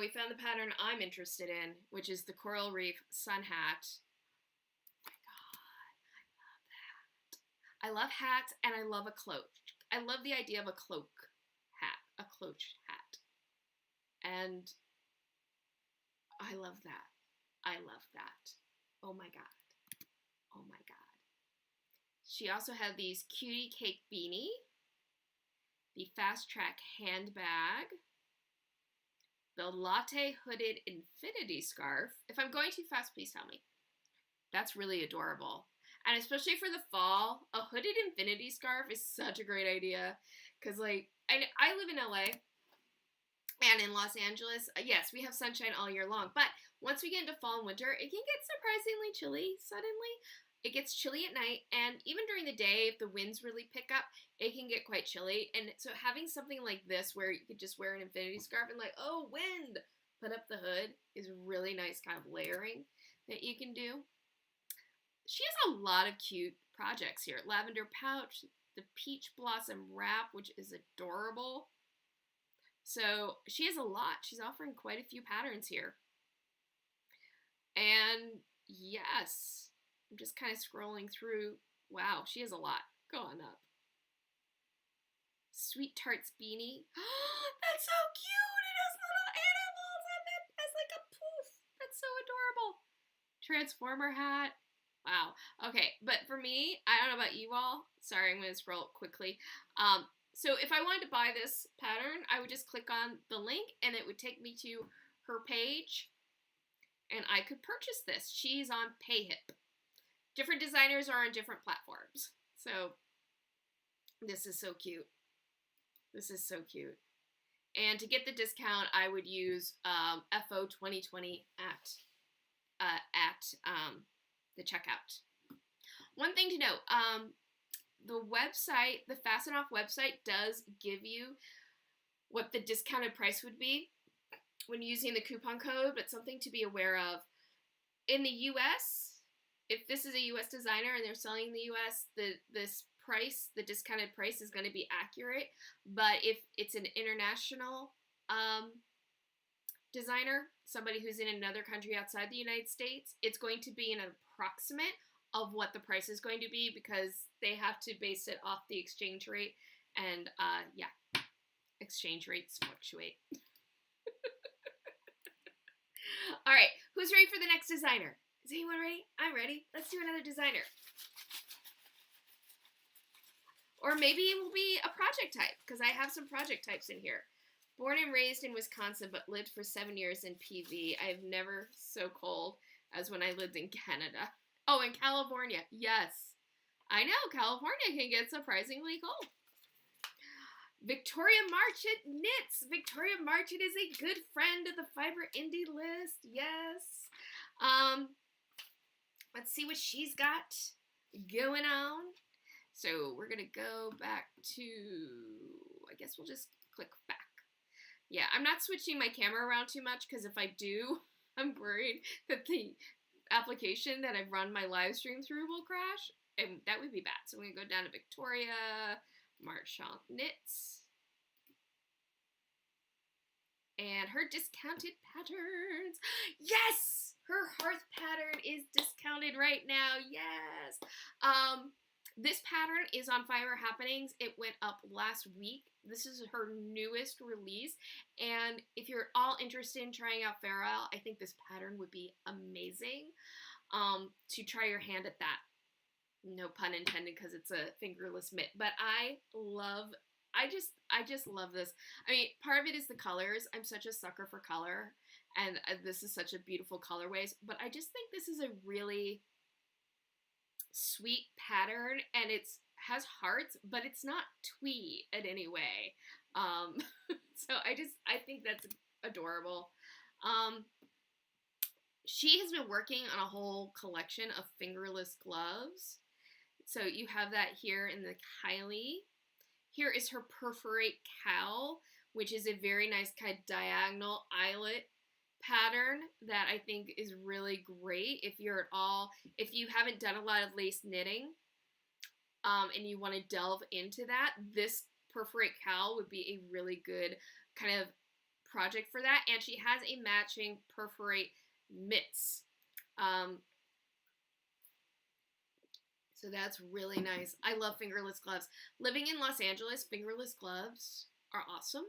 we found the pattern I'm interested in, which is the Coral Reef Sun Hat. Oh my god, I love that. I love hats and I love a cloak. I love the idea of a cloak hat, a cloche hat. And I love that. I love that. Oh my God. Oh my God. She also had these cutie cake beanie, the fast track handbag, the latte hooded infinity scarf. If I'm going too fast, please tell me. That's really adorable. And especially for the fall, a hooded infinity scarf is such a great idea. Because, like, I live in LA and in Los Angeles. Yes, we have sunshine all year long. But once we get into fall and winter, it can get surprisingly chilly suddenly. It gets chilly at night. And even during the day, if the winds really pick up, it can get quite chilly. And so having something like this where you could just wear an infinity scarf and like, oh, wind, put up the hood is really nice kind of layering that you can do. She has a lot of cute projects here. Lavender pouch, the peach blossom wrap, which is adorable. So she has a lot. She's offering quite a few patterns here. And yes, I'm just kind of scrolling through. Wow, she has a lot. Go on up. Sweet Tarts beanie. That's so cute. It has little animals on it. It's like a poof. That's so adorable. Transformer hat. Wow. Okay, but for me, I don't know about you all. Sorry, I'm going to scroll quickly. So if I wanted to buy this pattern, I would just click on the link and it would take me to her page and I could purchase this. She's on PayHip. Different designers are on different platforms. So this is so cute. This is so cute. And to get the discount, I would use FO 2020 at the checkout. One thing to note, the website, the Fasten Off website does give you what the discounted price would be when using the coupon code, but something to be aware of. In the US, if this is a US designer and they're selling in the US, this price, the discounted price is going to be accurate, but if it's an international designer, somebody who's in another country outside the United States, it's going to be an approximate of what the price is going to be because they have to base it off the exchange rate, and yeah, exchange rates fluctuate. All right, who's ready for the next designer? Is anyone ready? I'm ready. Let's do another designer. Or maybe it will be a project type, because I have some project types in here. Born and raised in Wisconsin, but lived for 7 years in PV. I've never so cold as when I lived in Canada. Oh, in California. Yes. I know, California can get surprisingly cold. Victoria Marchant knits. Victoria Marchant is a good friend of the Fiber Indie list. Yes. Let's see what she's got going on. So we're going to go back to, I guess we'll just click back. Yeah, I'm not switching my camera around too much because if I do, I'm worried that the application that I've run my live stream through will crash, and that would be bad. So we're going to go down to Victoria Marchant Knits. And her discounted patterns. Yes! Her hearth pattern is discounted right now. Yes! This pattern is on Fiverr Happenings. It went up last week. This is her newest release. And if you're all interested in trying out Farrell, I think this pattern would be amazing to try your hand at that. No pun intended because it's a fingerless mitt. But I just love this. I mean, part of it is the colors. I'm such a sucker for color. And this is such a beautiful colorways. But I just think this is a really sweet pattern, and it has hearts, but it's not twee in any way. So I think that's adorable. She has been working on a whole collection of fingerless gloves. So you have that here in the Kylie. Here is her Perforate Cowl, which is a very nice kind of diagonal eyelet pattern that I think is really great if you haven't done a lot of lace knitting and you want to delve into that. This Perforate Cowl would be a really good kind of project for that. And she has a matching Perforate mitts. So that's really nice. I love fingerless gloves. Living in Los Angeles, fingerless gloves are awesome,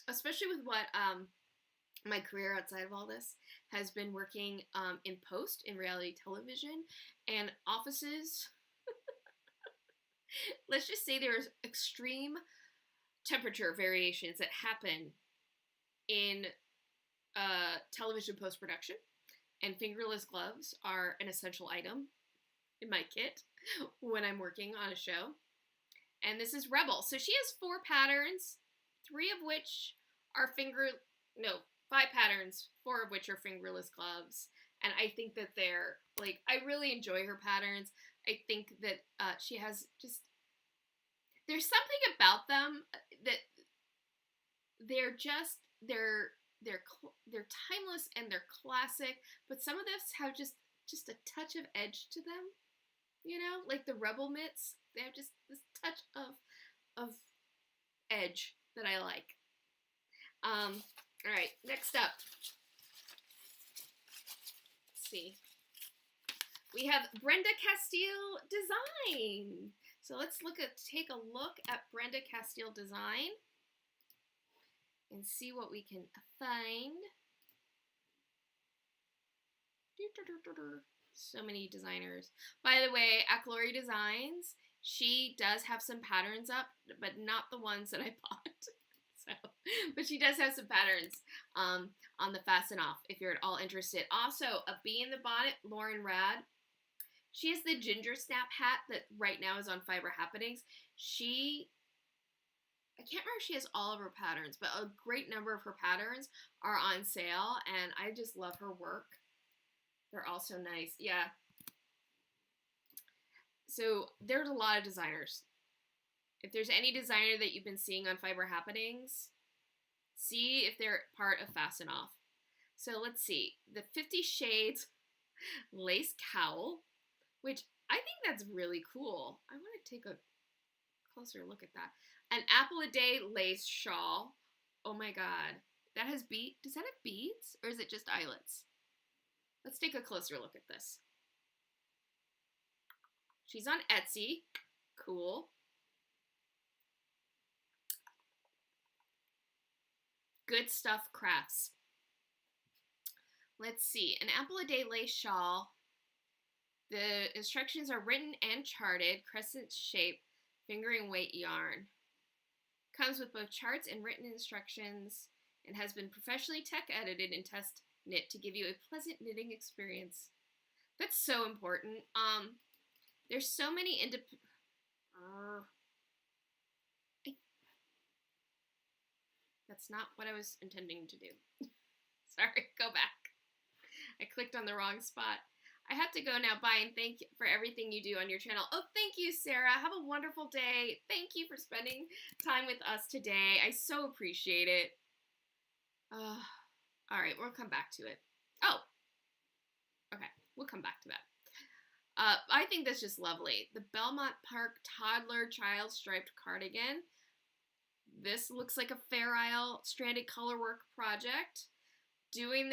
especially with what my career outside of all this has been working in post, in reality television, and offices. Let's just say there's extreme temperature variations that happen in television post-production, and fingerless gloves are an essential item in my kit when I'm working on a show. And this is Rebel. So she has 4 patterns, 3 of which are 5 patterns, 4 of which are fingerless gloves. And I think that they're, like, I really enjoy her patterns. I think that she has just, there's something about them that they're just, they're timeless and they're classic, but some of this have just a touch of edge to them, you know, like the Rebel mitts. They have just this touch of edge that I like. All right, next up, let's see. We have Brenda Castile Design. So let's take a look at Brenda Castile Design and see what we can find. So many designers. By the way, at Glory Designs, she does have some patterns up, but not the ones that I bought. But she does have some patterns on the Fasten Off if you're at all interested. Also, a Bee in the Bonnet, Lauren Rad. She has the Ginger Snap hat that right now is on Fiber Happenings. I can't remember if she has all of her patterns, but a great number of her patterns are on sale, and I just love her work. They're all so nice. Yeah. So there's a lot of designers. If there's any designer that you've been seeing on Fiber Happenings, see if they're part of Fasten Off. So let's see. The 50 Shades Lace Cowl, which I think that's really cool. I want to take a closer look at that. An Apple a Day Lace Shawl. Oh my god. That has beads. Does that have beads? Or is it just eyelets? Let's take a closer look at this. She's on Etsy. Cool. Good Stuff Crafts. Let's see. An Apple a Day Lace Shawl. The instructions are written and charted. Crescent shape. Fingering weight yarn. Comes with both charts and written instructions and has been professionally tech edited and test knit to give you a pleasant knitting experience. That's so important. There's so many That's not what I was intending to do. Sorry, go back. I clicked on the wrong spot. I have to go now. Bye, and thank you for everything you do on your channel. Oh, thank you, Sarah. Have a wonderful day. Thank you for spending time with us today. I so appreciate it. All right, we'll come back to it. Oh, okay, we'll come back to that. I think that's just lovely. The Belmont Park Toddler Child Striped Cardigan. This looks like a Fair Isle stranded colorwork project. Doing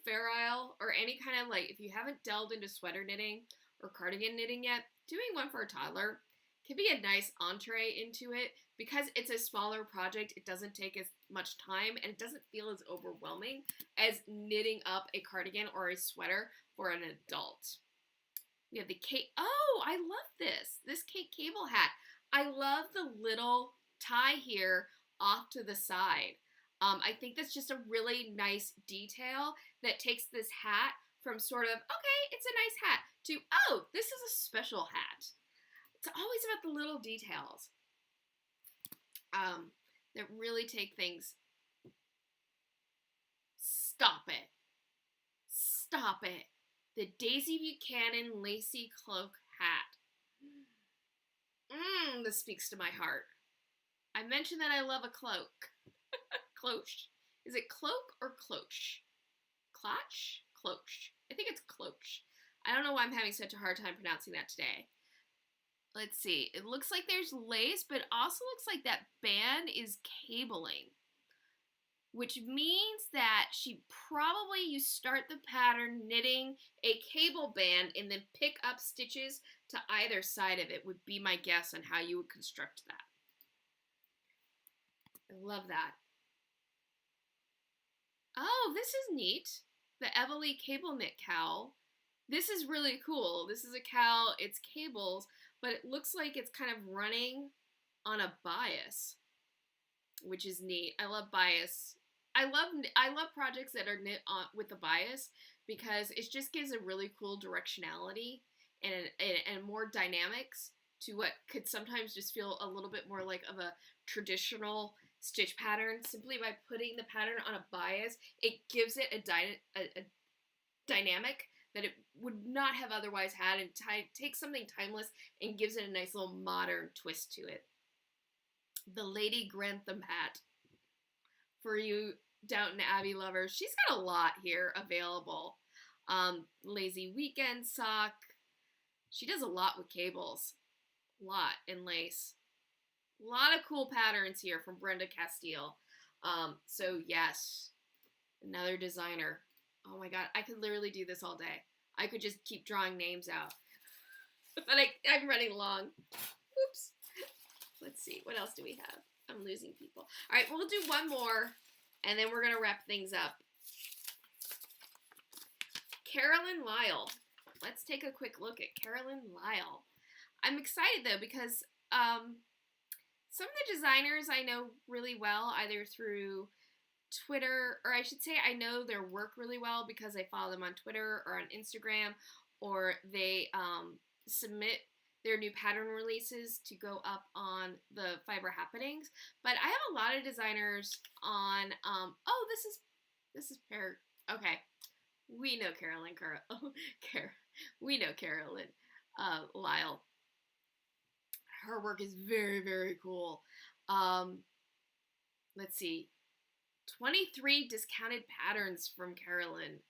Fair Isle or any kind of, like, if you haven't delved into sweater knitting or cardigan knitting yet, doing one for a toddler can be a nice entree into it. Because it's a smaller project, it doesn't take as much time and it doesn't feel as overwhelming as knitting up a cardigan or a sweater for an adult. We have the Kate, oh, I love this Kate Cable hat. I love the little tie here off to the side. I think that's just a really nice detail that takes this hat from sort of, okay, it's a nice hat, to, oh, this is a special hat. It's always about the little details that really take things. Stop it. Stop it. The Daisy Buchanan Lacy Cloak hat. This speaks to my heart. I mentioned that I love a cloak. Cloche. Is it cloak or cloche? Cloche? Cloche. I think it's cloche. I don't know why I'm having such a hard time pronouncing that today. Let's see. It looks like there's lace, but also looks like that band is cabling. Which means that you start the pattern knitting a cable band and then pick up stitches to either side of it would be my guess on how you would construct that. I love that. Oh, this is neat. The Everly cable knit cowl. This is really cool. This is a cowl, it's cables, but it looks like it's kind of running on a bias, which is neat. I love bias. I love projects that are knit on with a bias because it just gives a really cool directionality and more dynamics to what could sometimes just feel a little bit more like of a traditional stitch pattern. Simply by putting the pattern on a bias, it gives it a dynamic that it would not have otherwise had, and takes something timeless and gives it a nice little modern twist to it. The Lady Grantham Hat. For you Downton Abbey lovers, she's got a lot here available. Lazy Weekend sock. She does a lot with cables. A lot in lace. A lot of cool patterns here from Brenda Castile. So yes, another designer. Oh my god, I could literally do this all day. I could just keep drawing names out. But I'm running long. Oops. Let's see, what else do we have? I'm losing people. All right, we'll do one more, and then we're going to wrap things up. Carolyn Lyle. Let's take a quick look at Carolyn Lyle. I'm excited, though, because some of the designers I know really well, either through Twitter, or I should say I know their work really well because I follow them on Twitter or on Instagram, or they submit their new pattern releases to go up on the Fiber Happenings. But I have a lot of designers on, oh, this is okay. We know Carolyn, we know Carolyn Lyle. Her work is very, very cool. Let's see. 23 discounted patterns from Carolyn.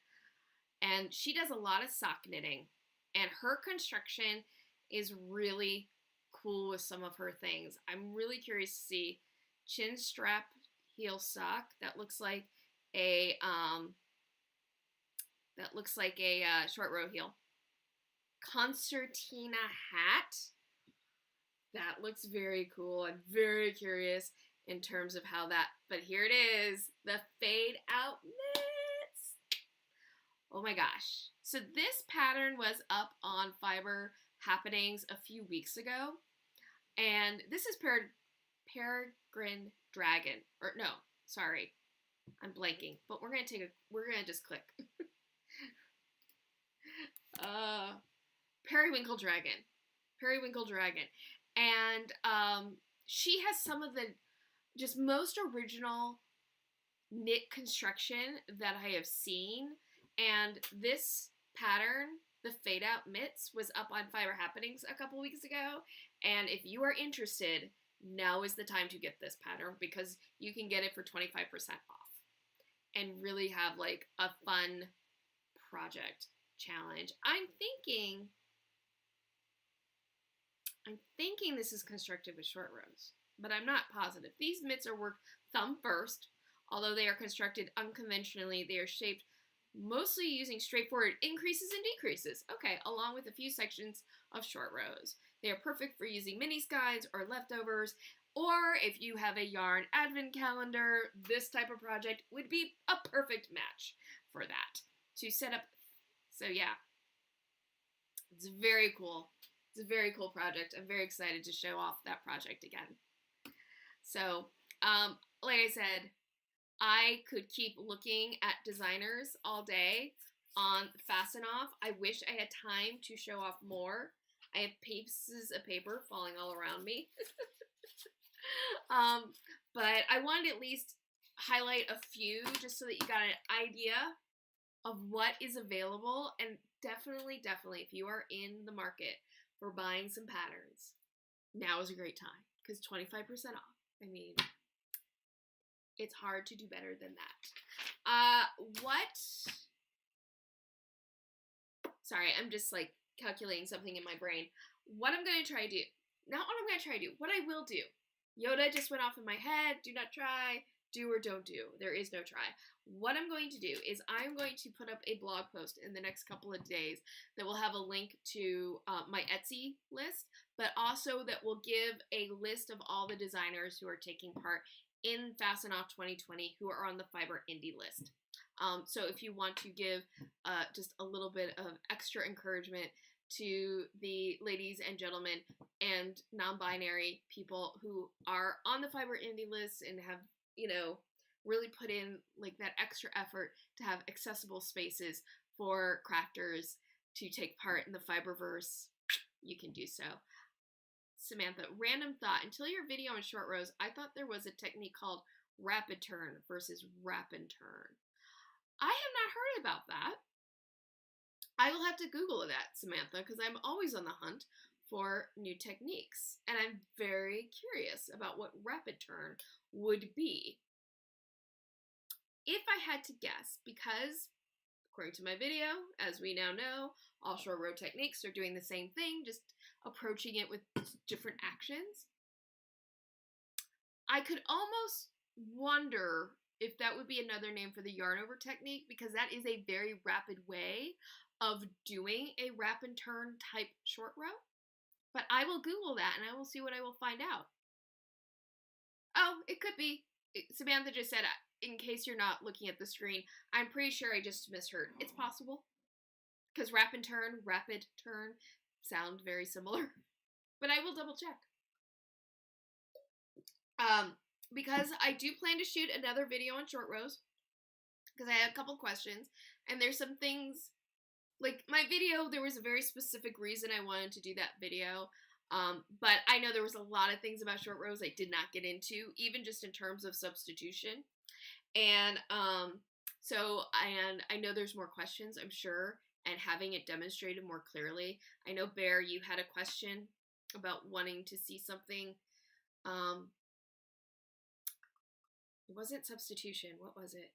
And she does a lot of sock knitting. And her construction is really cool with some of her things. I'm really curious to see chin strap heel sock that looks like a short row heel. Concertina hat. That looks very cool. I'm very curious in terms of how that, but here it is, the fade out knits. Oh my gosh. So this pattern was up on Fiber Happenings a few weeks ago, and this is Peregrine Dragon, or no, sorry, I'm blanking, but we're gonna just click. Periwinkle Dragon, and she has some of the just most original knit construction that I have seen, and this pattern, the fade out mitts, was up on Fiber Happenings a couple weeks ago, and if you are interested, now is the time to get this pattern because you can get it for 25% off and really have like a fun project challenge. I'm thinking this is constructed with short rows, but I'm not positive. These mitts are worked thumb first. Although they are constructed unconventionally, they are shaped mostly using straightforward increases and decreases. Okay, along with a few sections of short rows. They are perfect for using mini skeins or leftovers, or if you have a yarn advent calendar, this type of project would be a perfect match for that to set up. So yeah, it's very cool. It's a very cool project. I'm very excited to show off that project again. So, like I said, I could keep looking at designers all day on Fasten Off. I wish I had time to show off more. I have pieces of paper falling all around me. But I wanted to at least highlight a few just so that you got an idea of what is available. And definitely, if you are in the market for buying some patterns, now is a great time because 25% off. I mean, it's hard to do better than that. Sorry, I'm just like calculating something in my brain. What I'm going to try to do, not what I'm going to try to do, what I will do. Yoda just went off in my head, do not try, do or don't do. There is no try. What I'm going to do is I'm going to put up a blog post in the next couple of days that will have a link to my Etsy list, but also that will give a list of all the designers who are taking part in Fasten Off 2020 who are on the Fiber Indie list. So if you want to give just a little bit of extra encouragement to the ladies and gentlemen and non-binary people who are on the Fiber Indie list and have, you know, really put in like that extra effort to have accessible spaces for crafters to take part in the Fiberverse, you can do so. Samantha, random thought. Until your video on short rows, I thought there was a technique called rapid turn versus wrap and turn. I have not heard about that. I will have to Google that, Samantha, because I'm always on the hunt for new techniques. And I'm very curious about what rapid turn would be. If I had to guess, because according to my video, as we now know, all short row techniques are doing the same thing, just approaching it with different actions. I could almost wonder if that would be another name for the yarn over technique, because that is a very rapid way of doing a wrap and turn type short row. But I will Google that and I will see what I will find out. Oh, it could be. Samantha just said, in case you're not looking at the screen, I'm pretty sure I just misheard. It's possible. Because wrap and turn, rapid turn sound very similar. But I will double check. Because I do plan to shoot another video on short rows. Because I had a couple questions. And there's some things, like my video, there was a very specific reason I wanted to do that video. But I know there was a lot of things about short rows I did not get into, even just in terms of substitution. And and I know there's more questions, I'm sure, and having it demonstrated more clearly. I know, Bear, you had a question about wanting to see something. It wasn't substitution. What was it?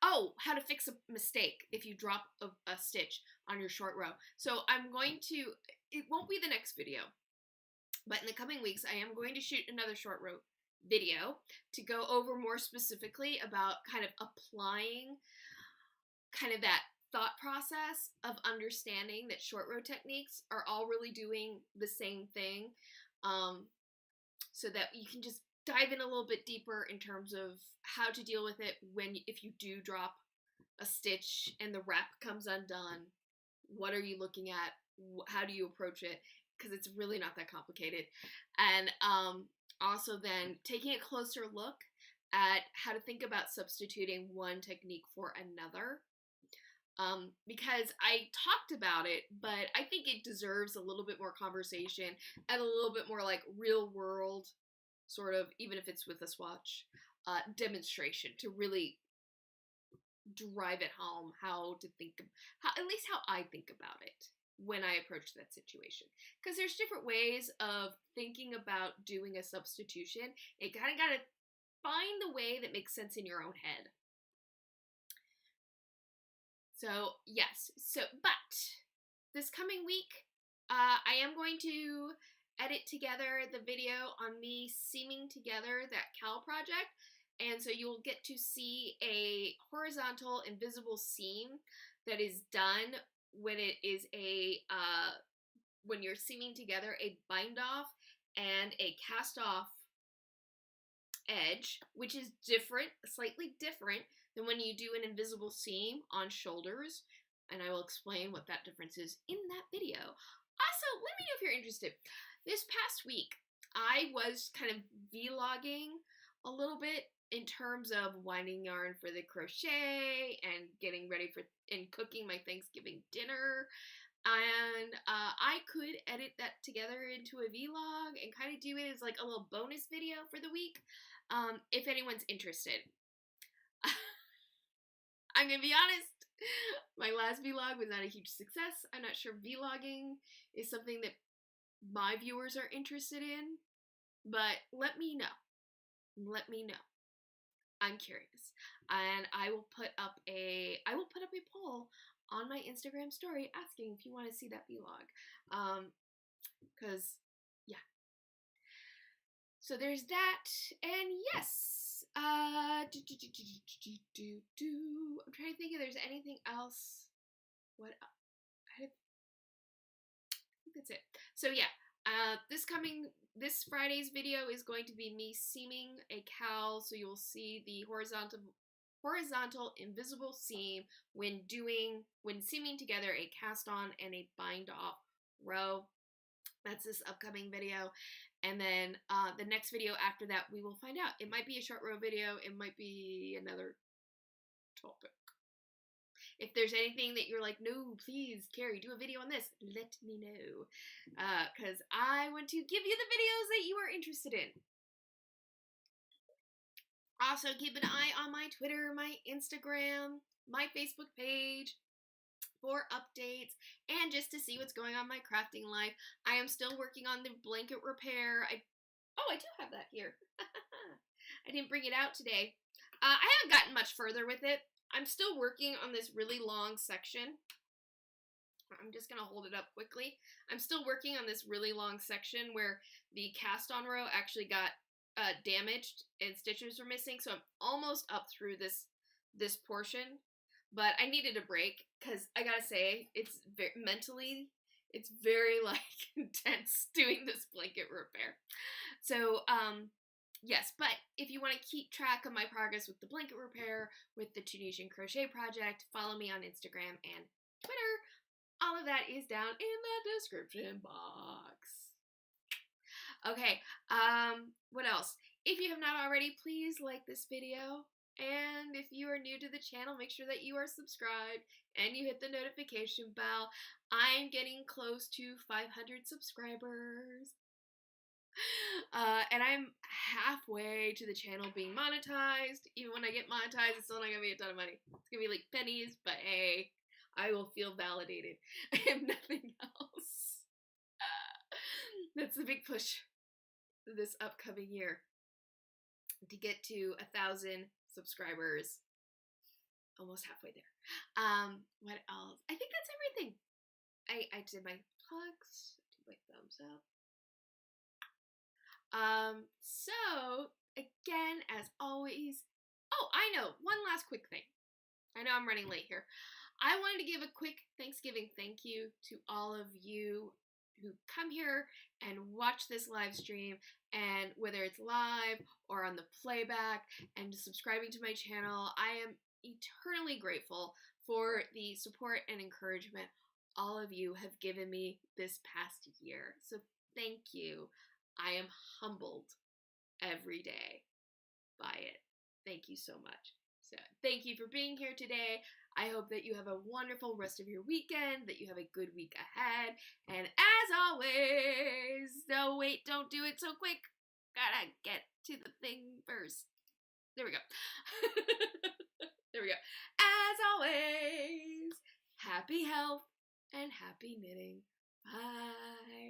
Oh, how to fix a mistake if you drop a stitch on your short row. So I'm going to, it won't be the next video, but in the coming weeks, I am going to shoot another short row video to go over more specifically about kind of applying kind of that thought process of understanding that short row techniques are all really doing the same thing, so that you can just dive in a little bit deeper in terms of how to deal with it if you do drop a stitch and the wrap comes undone. What are you looking at? How do you approach it? Because it's really not that complicated. And also then taking a closer look at how to think about substituting one technique for another. Because I talked about it, but I think it deserves a little bit more conversation and a little bit more like real world sort of, even if it's with a swatch, demonstration to really drive it home how to think, at least how I think about it when I approach that situation. Because there's different ways of thinking about doing a substitution. It kind of got to find the way that makes sense in your own head. So, yes. But this coming week, I am going to edit together the video on me seaming together that cowl project. And so you'll get to see a horizontal invisible seam that is done when it is when you're seaming together a bind off and a cast off edge, which is different, slightly different than when you do an invisible seam on shoulders. And I will explain what that difference is in that video. Also, let me know if you're interested. This past week, I was kind of vlogging a little bit in terms of winding yarn for the crochet and getting ready for and cooking my Thanksgiving dinner. And I could edit that together into a vlog and kind of do it as like a little bonus video for the week, if anyone's interested. I'm gonna be honest, my last vlog was not a huge success. I'm not sure vlogging is something that my viewers are interested in, but let me know. Let me know. I'm curious, and I will put up a poll on my Instagram story asking if you want to see that vlog, because yeah. So there's that, and yes, I'm trying to think if there's anything else. What? I think that's it. So yeah, this Friday's video is going to be me seaming a cowl, so you'll see the horizontal invisible seam when seaming together a cast on and a bind off row. That's this upcoming video. And then the next video after that, we will find out. It might be a short row video. It might be another topic. If there's anything that you're like, no, please, Carrie, do a video on this, let me know. Because I want to give you the videos that you are interested in. Also, keep an eye on my Twitter, my Instagram, my Facebook page for updates and just to see what's going on in my crafting life. I am still working on the blanket repair. I do have that here. I didn't bring it out today. I haven't gotten much further with it. I'm still working on this really long section. I'm just going to hold it up quickly. I'm still working on this really long section where the cast-on row actually got damaged and stitches were missing, so I'm almost up through this portion. But I needed a break because I gotta say, mentally, it's very intense doing this blanket repair. So, yes, but if you want to keep track of my progress with the blanket repair, with the Tunisian Crochet Project, follow me on Instagram and Twitter. All of that is down in the description box. Okay, what else? If you have not already, please like this video. And if you are new to the channel, make sure that you are subscribed and you hit the notification bell. I'm getting close to 500 subscribers. And I'm halfway to the channel being monetized. Even when I get monetized, it's still not going to be a ton of money. It's going to be like pennies, but hey, I will feel validated. If nothing else. That's the big push this upcoming year. To get to 1,000 subscribers. Almost halfway there. What else? I think that's everything. I did my plugs. Did my thumbs up. So again, as always. Oh, I know. One last quick thing. I know I'm running late here. I wanted to give a quick Thanksgiving thank you to all of you who come here and watch this live stream, and whether it's live or on the playback and subscribing to my channel, I am eternally grateful for the support and encouragement all of you have given me this past year. So thank you. I am humbled every day by it. Thank you so much. So thank you for being here today. I hope that you have a wonderful rest of your weekend, that you have a good week ahead. And as always, no, wait, don't do it so quick. Gotta get to the thing first. There we go. There we go. As always, happy health and happy knitting. Bye.